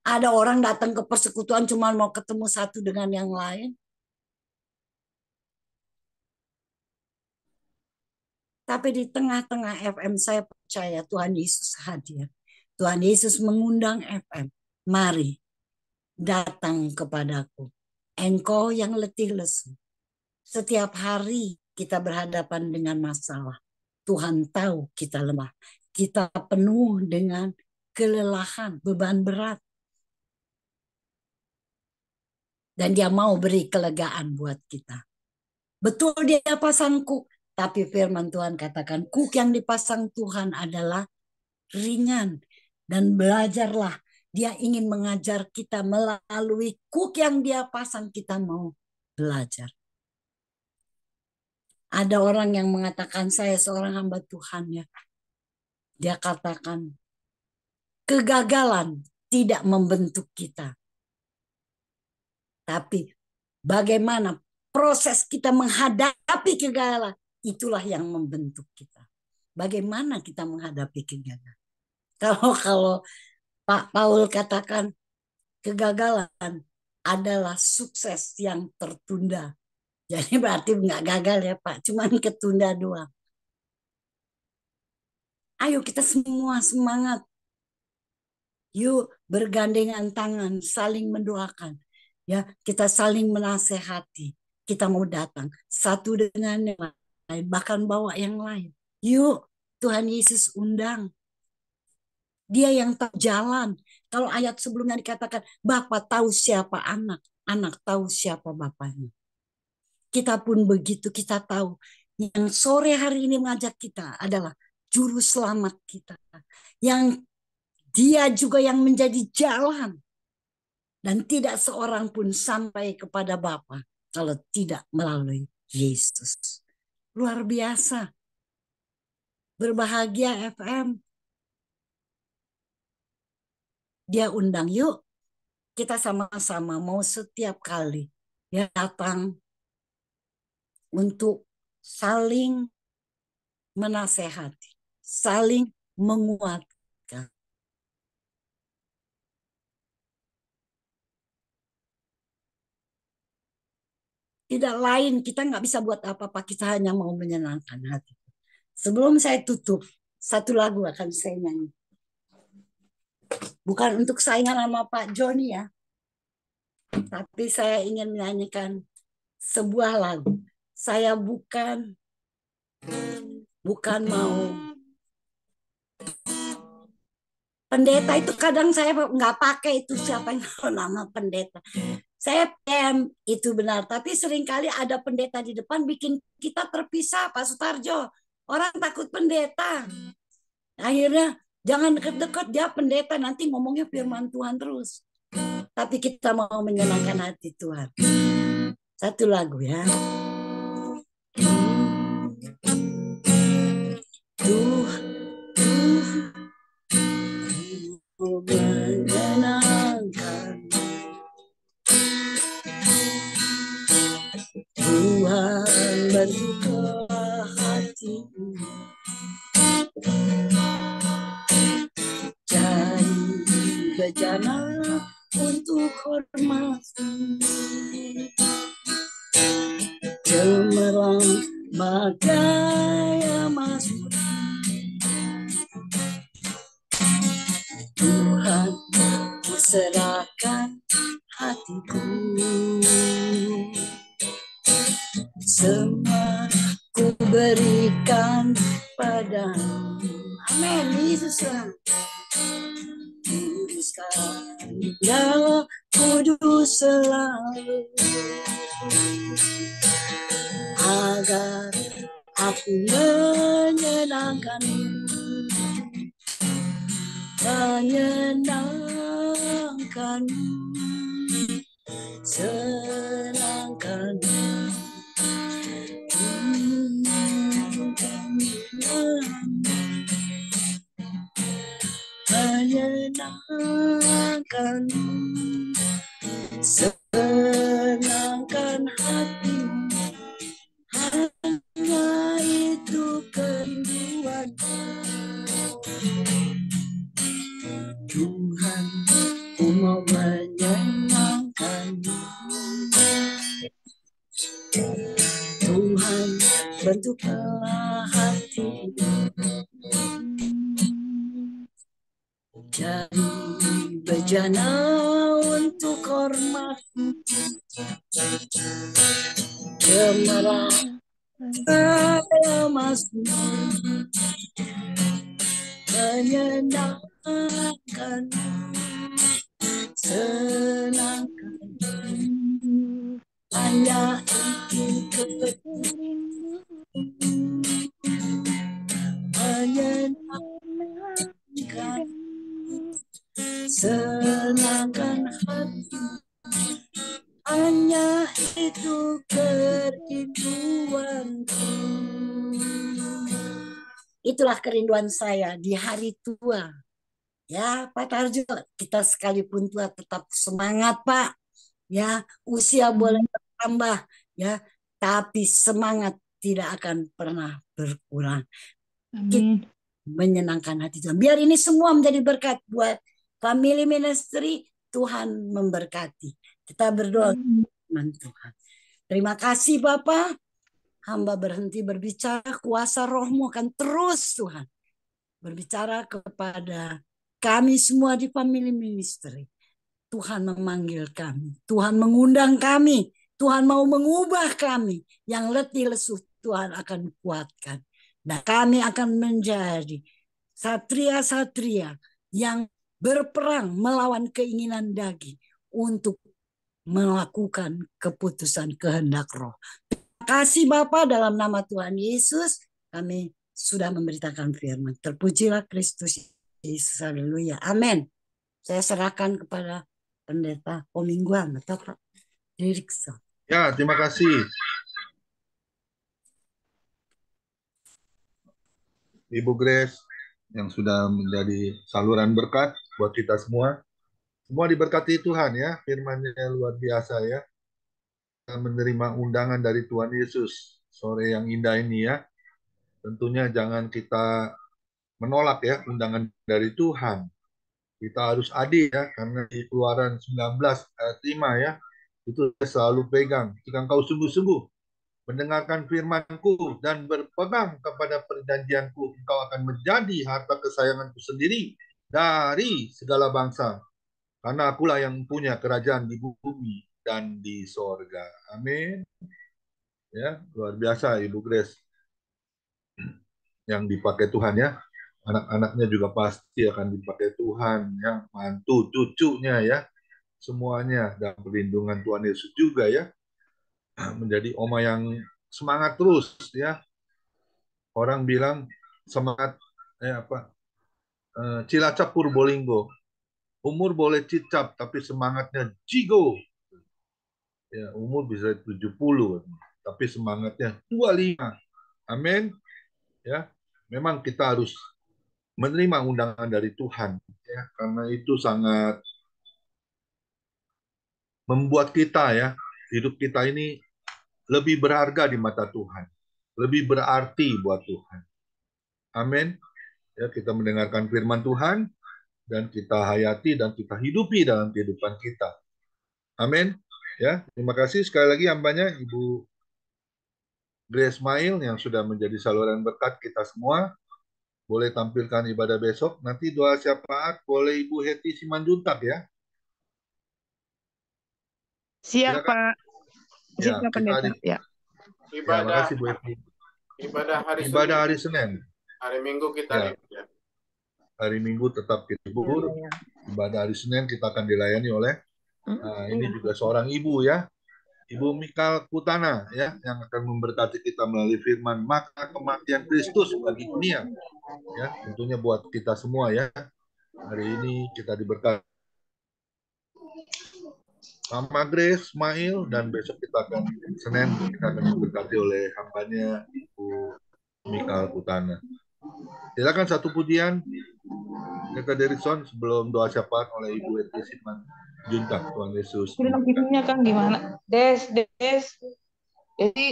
Ada orang datang ke persekutuan cuma mau ketemu satu dengan yang lain. Tapi di tengah-tengah FM saya percaya Tuhan Yesus hadir. Tuhan Yesus mengundang FM. Mari datang kepadaku. Engkau yang letih lesu. Setiap hari kita berhadapan dengan masalah. Tuhan tahu kita lemah. Kita penuh dengan kelelahan, beban berat. Dan dia mau beri kelegaan buat kita. Betul dia pasang kuk. Tapi firman Tuhan katakan kuk yang dipasang Tuhan adalah ringan. Dan belajarlah. Dia ingin mengajar kita melalui kuk yang dia pasang, kita mau belajar. Ada orang yang mengatakan saya seorang hamba Tuhan ya. Dia katakan kegagalan tidak membentuk kita. Tapi bagaimana proses kita menghadapi kegagalan, itulah yang membentuk kita. Bagaimana kita menghadapi kegagalan. Kalau Pak Paul katakan kegagalan adalah sukses yang tertunda. Jadi berarti nggak gagal ya Pak, cuman ketunda doang. Ayo kita semua semangat. Yuk bergandengan tangan, saling mendoakan. Ya, kita saling menasehati. Kita mau datang satu dengan yang lain, bahkan bawa yang lain. Yuk, Tuhan Yesus undang. Dia yang tahu jalan. Kalau ayat sebelumnya dikatakan, Bapa tahu siapa anak, anak tahu siapa bapaknya. Kita pun begitu, kita tahu. Yang sore hari ini mengajak kita adalah juru selamat kita. Yang dia juga yang menjadi jalan. Dan tidak seorang pun sampai kepada Bapa kalau tidak melalui Yesus. Luar biasa. Berbahagia FM. Dia undang, yuk kita sama-sama mau setiap kali ya datang untuk saling menasehati, saling menguatkan. Tidak lain, kita nggak bisa buat apa-apa, kita hanya mau menyenangkan hati. Sebelum saya tutup, satu lagu akan saya nyanyi. Bukan untuk saingan sama Pak Joni ya, tapi saya ingin menyanyikan sebuah lagu. Saya bukan mau. Pendeta itu kadang saya nggak pakai itu siapa yang nama pendeta. Saya PM itu benar, tapi seringkali ada pendeta di depan bikin kita terpisah, Pak Sutarjo. Orang takut pendeta. Akhirnya jangan dekat-dekat, dia pendeta, nanti ngomongnya firman Tuhan terus. Tapi kita mau menyenangkan hati Tuhan. Satu lagu ya. Menyenangkan Tuhan berbuka hatimu, jadi bejana untuk hormatmu, cemerlang bagai emas. Tuhan, ku serahkan hatiku, semua ku beri Tuhan. Amin. Yesus Tuhan. Kuduskanlah, kudus selalu, agar aku menyenangkanmu, menyenangkanmu, senangkanmu. Menyenangkan, senangkan hatimu, hanya itu kerinduanku. Tuhan, ku mau menyenangkanmu. Tuhan, bentuklah hatiku jadi bejana untuk hormat-Mu, cemerlang emas-Mu, menyenangkan, senangkan, hanya itu menyenangkan, senangkan hati, hanya itu kerinduanku. Itulah kerinduan saya di hari tua. Ya, Pak Tarjo, kita sekalipun tua tetap semangat, Pak. Ya, usia boleh bertambah, ya, tapi semangat tidak akan pernah berkurang. Kita menyenangkan hati Tuhan. Biar ini semua menjadi berkat buat family ministry. Tuhan memberkati. Kita berdoa dengan Tuhan. Terima kasih Bapak. Hamba berhenti berbicara. Kuasa Roh-Mu akan terus Tuhan berbicara kepada kami semua di family ministry. Tuhan memanggil kami. Tuhan mengundang kami. Tuhan mau mengubah kami. Yang letih lesu Tuhan akan kuatkan. Dan kami akan menjadi satria-satria yang berperang melawan keinginan daging untuk melakukan keputusan kehendak Roh. Terima kasih Bapa, dalam nama Tuhan Yesus kami sudah memberitakan firman. Terpujilah Kristus Yesus. Haleluya. Amin. Saya serahkan kepada Pendeta Omingguan atau Pak Dirikson. Ya, terima kasih. Ibu Grace yang sudah menjadi saluran berkat buat kita semua. Semua diberkati Tuhan ya, firman-Nya luar biasa ya. Kita menerima undangan dari Tuhan Yesus sore yang indah ini ya. Tentunya jangan kita menolak ya undangan dari Tuhan. Kita harus adil ya, karena di Keluaran 19 ayat 5 ya, itu selalu pegang. Jika engkau sungguh-sungguh mendengarkan firman-Ku dan berpegang kepada perjanjian-Ku, engkau akan menjadi harta kesayangan-Ku sendiri dari segala bangsa. Karena Akulah yang punya kerajaan di bumi dan di sorga. Amin. Ya, luar biasa Ibu Grace yang dipakai Tuhan ya. Anak-anaknya juga pasti akan dipakai Tuhan ya, mantu, cucunya ya, semuanya dalam perlindungan Tuhan Yesus juga ya, menjadi oma yang semangat terus ya. Orang bilang semangat Cilacap Purbolinggo, umur boleh cicap tapi semangatnya jigo. Ya, umur bisa 70 tapi semangatnya 25. Amin. Ya, memang kita harus menerima undangan dari Tuhan ya, karena itu sangat membuat kita ya, hidup kita ini lebih berharga di mata Tuhan, lebih berarti buat Tuhan. Amin. Ya, kita mendengarkan firman Tuhan dan kita hayati dan kita hidupi dalam kehidupan kita. Amin. Ya, terima kasih sekali lagi hambanya Ibu Grace Mail yang sudah menjadi saluran berkat kita semua. Boleh tampilkan ibadah besok. Nanti doa syafaat boleh Ibu Heti Simanjuntak ya. Siap, Silakan. Pak. Ya, Siap, Pendeta. Ya. Terima kasih Bu Heti. Ibadah hari Ibadah Senin. hari Senin. Hari Minggu kita Ya. libur. Ya. Hari Minggu tetap libur. Ibadah hari Senin kita akan dilayani oleh ini juga seorang ibu ya, Ibu Mikal Kutana ya, yang akan memberkati kita melalui firman maka kematian Kristus bagi dunia ya, tentunya buat kita semua ya. Hari ini kita diberkati Mama Grace, Mail, dan besok kita akan Senin kita akan diberkati oleh hambanya Ibu Mikal Kutana. Silakan satu pujian Pendeta Derikson sebelum doa syafaat oleh Ibu Eti Siman Junta. Tuhan Yesus. Filmnya kan gimana? Des. Jadi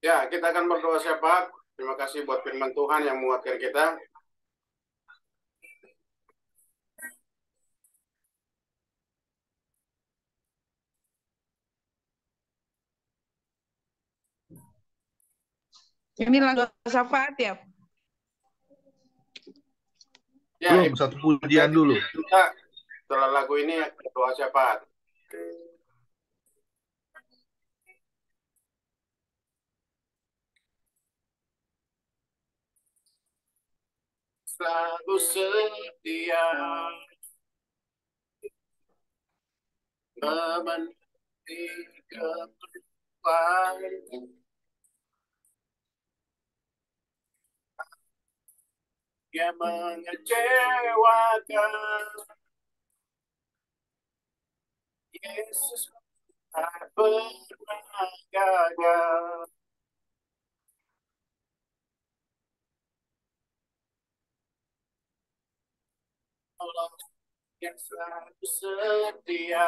Ya, kita akan berdoa syafaat. Terima kasih buat firman Tuhan yang menguatkan kita. ini lagu syafaat ya. Ya, Belum, satu pujian dulu. Kita setelah lagu ini berdoa syafaat. Selalu setia memenuhi keperluan yang mengecewakan. Yesus tak pernah gagal. Allah yang selalu setia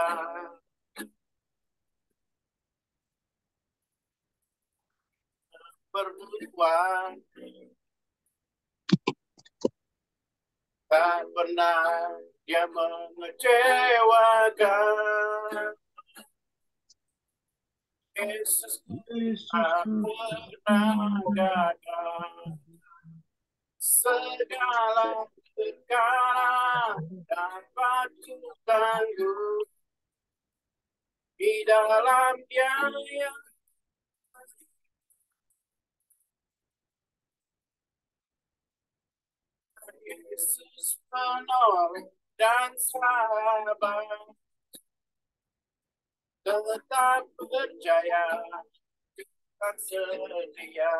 perluan tak pernah dia mengecewakan. Yesus tak pernah gagal. Segala perkara dapat ku tangguh di dalam Dia yang Yesus penolong dan sabar, tetap percaya dan setia.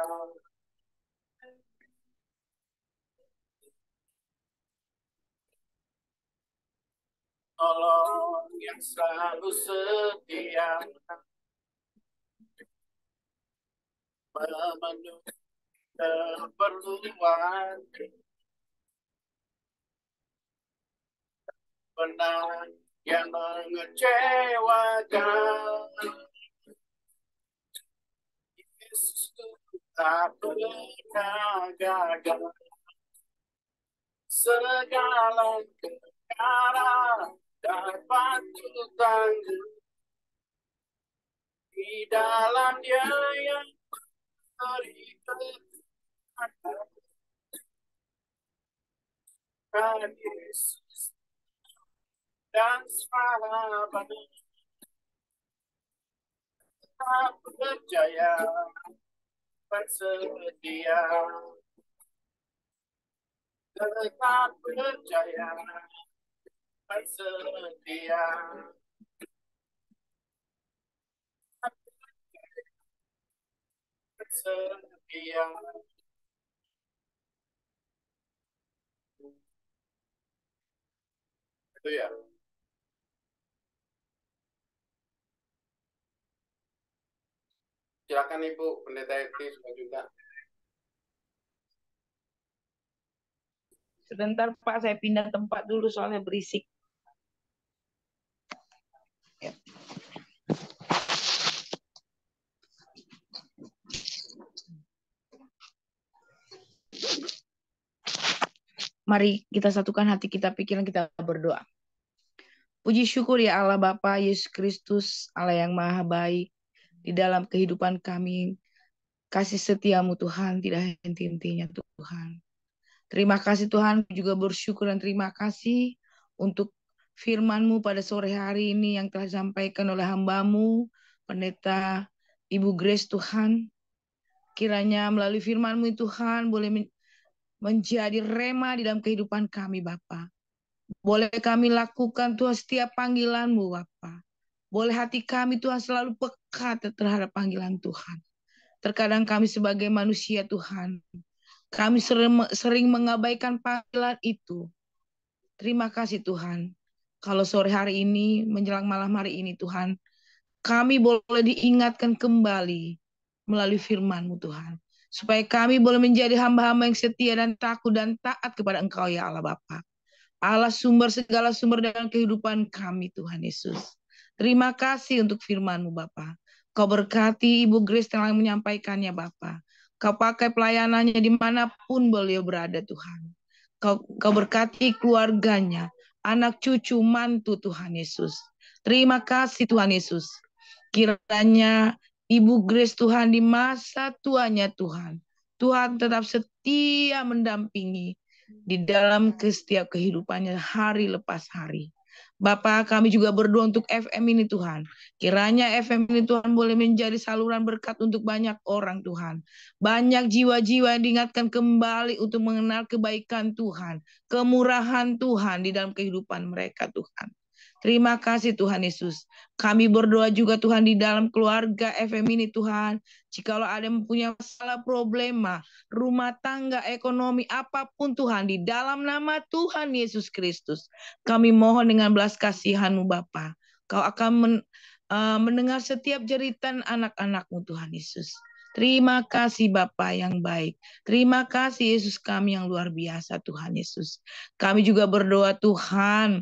Allah yang selalu setia memenuhi keperluan, benar yang mengecewakan. Yesus tak pernah gagal. Segala perkara dapat ku tangguh di dalam Dia yang beri kekuatan. Yesus dan sahabat tak percaya bersedia, tetap percaya bersedia. Bersedia. Itu ya. Silakan Ibu Pendeta Eti juga. Sebentar Pak, saya pindah tempat dulu soalnya berisik. Ya. Mari kita satukan hati kita, pikiran kita, berdoa. Puji syukur ya Allah Bapa Yesus Kristus, Allah yang maha baik. Di dalam kehidupan kami, kasih setiamu Tuhan tidak henti-hentinya Tuhan. Terima kasih Tuhan, juga bersyukur dan terima kasih untuk firman-Mu pada sore hari ini yang telah disampaikan oleh hamba-Mu, Pendeta Ibu Grace Tuhan, kiranya melalui firman-Mu Tuhan boleh menjadi rema di dalam kehidupan kami Bapa. Boleh kami lakukan Tuhan setiap panggilan-Mu Bapa. Boleh hati kami Tuhan selalu peka terhadap panggilan Tuhan. Terkadang kami sebagai manusia Tuhan, kami sering mengabaikan panggilan itu. Terima kasih Tuhan. Kalau sore hari ini, menjelang malam hari ini Tuhan, kami boleh diingatkan kembali melalui firman-Mu Tuhan. Supaya kami boleh menjadi hamba-hamba yang setia dan takut dan taat kepada Engkau ya Allah Bapa. Allah segala sumber dalam kehidupan kami Tuhan Yesus. Terima kasih untuk firman-Mu Bapa. Kau berkati Ibu Grace yang menyampaikannya Bapa. Kau pakai pelayanannya dimanapun beliau berada Tuhan. Kau berkati keluarganya, anak cucu, mantu Tuhan Yesus. Terima kasih Tuhan Yesus. Kiranya Ibu Grace Tuhan di masa tuanya Tuhan. Tuhan tetap setia mendampingi di dalam setiap kehidupannya hari lepas hari. Bapa, kami juga berdoa untuk FM ini Tuhan. Kiranya FM ini Tuhan boleh menjadi saluran berkat untuk banyak orang Tuhan. Banyak jiwa-jiwa yang diingatkan kembali untuk mengenal kebaikan Tuhan, kemurahan Tuhan di dalam kehidupan mereka Tuhan. Terima kasih Tuhan Yesus. Kami berdoa juga Tuhan di dalam keluarga FM ini Tuhan. Jikalau ada yang mempunyai masalah problema, rumah tangga, ekonomi, apapun Tuhan. Di dalam nama Tuhan Yesus Kristus. Kami mohon dengan belas kasihan-Mu Bapa. Kau akan mendengar setiap jeritan anak-anak-Mu Tuhan Yesus. Terima kasih Bapa yang baik. Terima kasih Yesus kami yang luar biasa Tuhan Yesus. Kami juga berdoa Tuhan.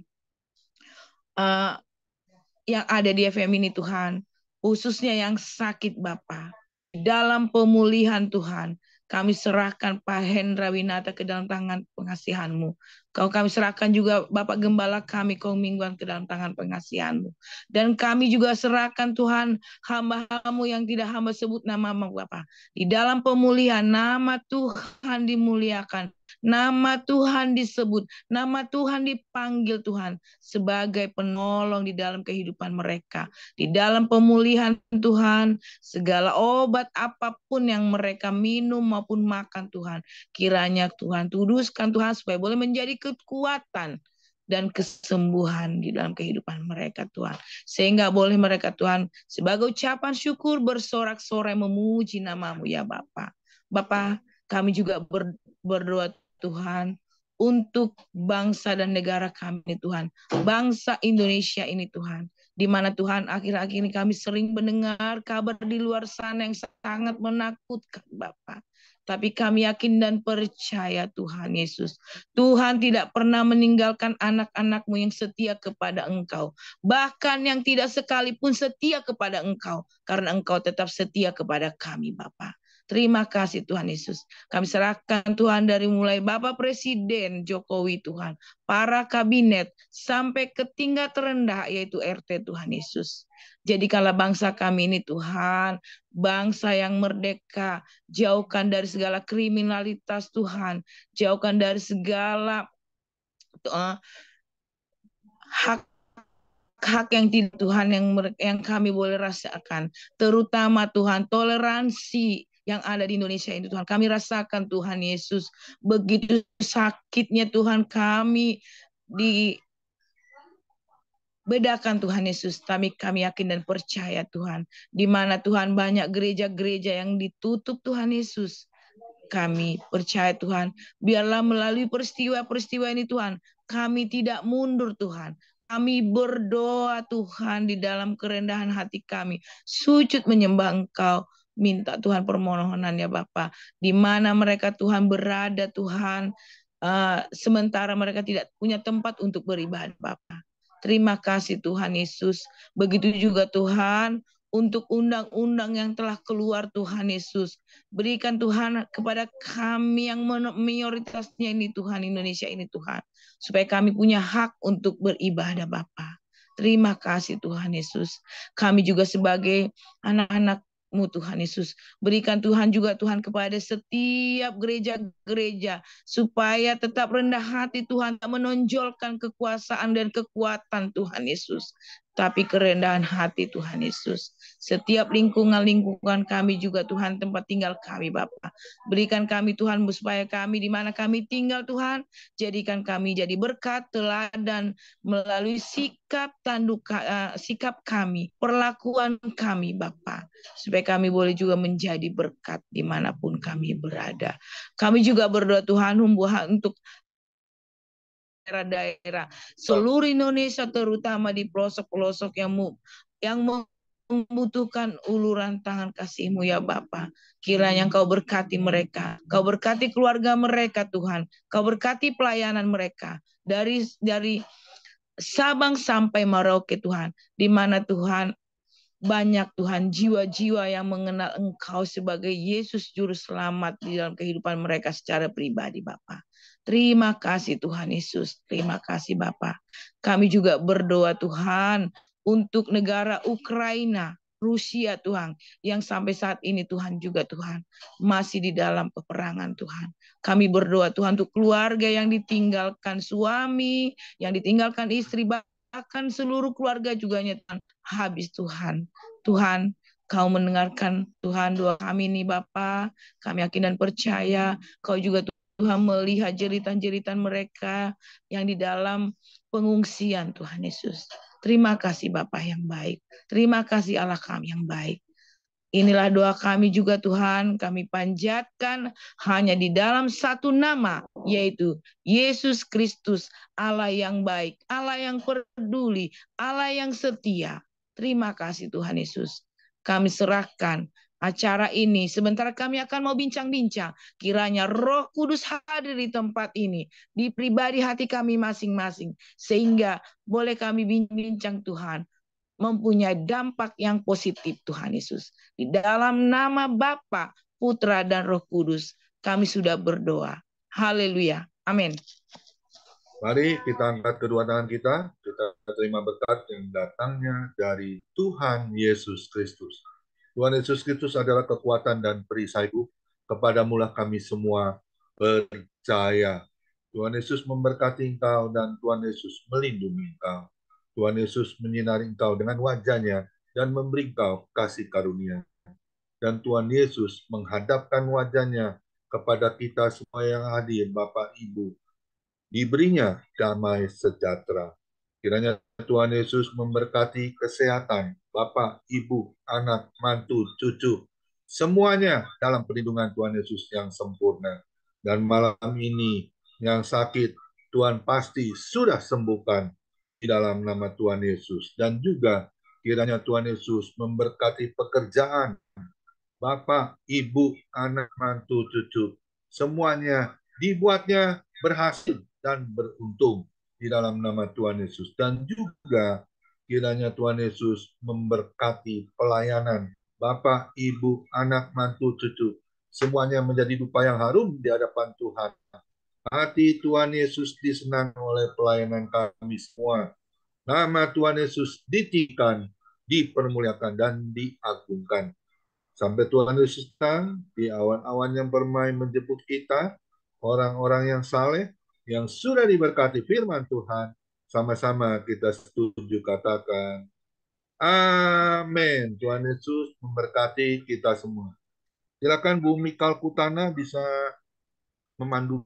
Yang ada di FM ini Tuhan, khususnya yang sakit Bapa, dalam pemulihan Tuhan, kami serahkan Pak Hendra Winata ke dalam tangan pengasihan-Mu. Kami serahkan juga Bapak Gembala kami, Kong Mingguan ke dalam tangan pengasihan-Mu. Dan kami juga serahkan Tuhan hamba-hamba-Mu yang tidak hamba sebut nama-Mu Bapak. Di dalam pemulihan, nama Tuhan dimuliakan. Nama Tuhan disebut, nama Tuhan dipanggil Tuhan sebagai penolong di dalam kehidupan mereka. Di dalam pemulihan Tuhan, segala obat apapun yang mereka minum maupun makan Tuhan, kiranya Tuhan tuduskan Tuhan supaya boleh menjadi kekuatan dan kesembuhan di dalam kehidupan mereka Tuhan. Sehingga boleh mereka Tuhan sebagai ucapan syukur bersorak-sorai memuji nama-Mu ya Bapa. Bapa, kami juga berdoa Tuhan untuk bangsa dan negara kami Tuhan, bangsa Indonesia ini Tuhan, di mana Tuhan akhir-akhir ini kami sering mendengar kabar di luar sana yang sangat menakutkan Bapa. Tapi kami yakin dan percaya Tuhan Yesus, Tuhan tidak pernah meninggalkan anak-anak-Mu yang setia kepada Engkau, bahkan yang tidak sekalipun setia kepada Engkau, karena Engkau tetap setia kepada kami Bapa. Terima kasih Tuhan Yesus. Kami serahkan Tuhan dari mulai Bapak Presiden Jokowi Tuhan, para kabinet, sampai ke tingkat terendah yaitu RT Tuhan Yesus. Jadikanlah bangsa kami ini Tuhan, bangsa yang merdeka, jauhkan dari segala kriminalitas Tuhan, jauhkan dari segala hak yang tidak Tuhan yang kami boleh rasakan, terutama Tuhan toleransi yang ada di Indonesia ini Tuhan. Kami rasakan Tuhan Yesus, begitu sakitnya Tuhan kami dibedakan Tuhan Yesus. Kami yakin dan percaya Tuhan, di mana Tuhan banyak gereja-gereja yang ditutup Tuhan Yesus. Kami percaya Tuhan, biarlah melalui peristiwa-peristiwa ini Tuhan, kami tidak mundur Tuhan. Kami berdoa Tuhan di dalam kerendahan hati kami, sujud menyembah Engkau, minta Tuhan permohonan ya Bapa, di mana mereka Tuhan berada Tuhan, sementara mereka tidak punya tempat untuk beribadah Bapa. Terima kasih Tuhan Yesus. Begitu juga Tuhan untuk undang-undang yang telah keluar Tuhan Yesus. Berikan Tuhan kepada kami yang mayoritasnya ini Tuhan, Indonesia ini Tuhan, supaya kami punya hak untuk beribadah Bapa. Terima kasih Tuhan Yesus. Kami juga sebagai anak-anak-Mu Tuhan Yesus, berikan Tuhan juga Tuhan kepada setiap gereja-gereja, supaya tetap rendah hati Tuhan, tak menonjolkan kekuasaan dan kekuatan Tuhan Yesus. tapi kerendahan hati Tuhan Yesus. Setiap lingkungan kami juga Tuhan, tempat tinggal kami Bapa. Berikan kami Tuhan supaya kami di mana kami tinggal Tuhan, jadikan kami jadi berkat, teladan melalui sikap kami, perlakuan kami Bapa, supaya kami boleh juga menjadi berkat dimanapun kami berada. Kami juga berdoa Tuhan untuk daerah-daerah seluruh Indonesia, terutama di pelosok-pelosok yang membutuhkan uluran tangan kasih-Mu ya Bapa. Kiranya Engkau berkati mereka, Kau berkati keluarga mereka Tuhan, Kau berkati pelayanan mereka dari Sabang sampai Merauke Tuhan, di mana Tuhan banyak Tuhan jiwa-jiwa yang mengenal Engkau sebagai Yesus Juru Selamat di dalam kehidupan mereka secara pribadi Bapa. Terima kasih Tuhan Yesus, terima kasih Bapa. Kami juga berdoa Tuhan untuk negara Ukraina, Rusia Tuhan, yang sampai saat ini Tuhan juga Tuhan masih di dalam peperangan Tuhan. Kami berdoa Tuhan untuk keluarga yang ditinggalkan suami, yang ditinggalkan istri, bahkan seluruh keluarga juga Tuhan habis Tuhan. Tuhan, Kau mendengarkan Tuhan doa kami ini Bapa. Kami yakin dan percaya Kau juga Tuhan melihat jeritan-jeritan mereka yang di dalam pengungsian Tuhan Yesus. Terima kasih Bapa yang baik. Terima kasih Allah kami yang baik. Inilah doa kami juga Tuhan, kami panjatkan hanya di dalam satu nama, yaitu Yesus Kristus, Allah yang baik, Allah yang peduli, Allah yang setia. Terima kasih Tuhan Yesus. Kami serahkan acara ini. Sebentar kami akan mau bincang-bincang. Kiranya Roh Kudus hadir di tempat ini, di pribadi hati kami masing-masing. Sehingga boleh kami bincang Tuhan, mempunyai dampak yang positif Tuhan Yesus. Di dalam nama Bapa, Putra, dan Roh Kudus, kami sudah berdoa. Haleluya. Amin. Mari kita angkat kedua tangan kita terima berkat yang datangnya dari Tuhan Yesus Kristus. Tuhan Yesus Kristus adalah kekuatan dan perisai hidup. Kepadamulah kami semua percaya. Tuhan Yesus memberkati engkau dan Tuhan Yesus melindungi engkau. Tuhan Yesus menyinari engkau dengan wajah-Nya dan memberi engkau kasih karunia. Dan Tuhan Yesus menghadapkan wajah-Nya kepada kita semua yang hadir, Bapak, Ibu. Diberinya damai sejahtera. Kiranya Tuhan Yesus memberkati kesehatan Bapak, Ibu, anak, mantu, cucu, semuanya dalam perlindungan Tuhan Yesus yang sempurna. Dan malam ini yang sakit, Tuhan pasti sudah sembuhkan di dalam nama Tuhan Yesus. Dan juga kiranya Tuhan Yesus memberkati pekerjaan Bapak, Ibu, anak, mantu, cucu, semuanya dibuatnya berhasil dan beruntung di dalam nama Tuhan Yesus. Dan juga kiranya Tuhan Yesus memberkati pelayanan Bapak, Ibu, anak, mantu, cucu, semuanya menjadi dupa yang harum di hadapan Tuhan. Hati Tuhan Yesus disenangi oleh pelayanan kami semua. Nama Tuhan Yesus ditinggikan, dipermuliakan, dan diagungkan. Sampai Tuhan Yesus datang, di awan-awan yang bermain menjemput kita, orang-orang yang saleh, yang sudah diberkati firman Tuhan, sama-sama kita setuju katakan, amin. Tuhan Yesus memberkati kita semua. Silakan Bu Mikal Kutana bisa memandu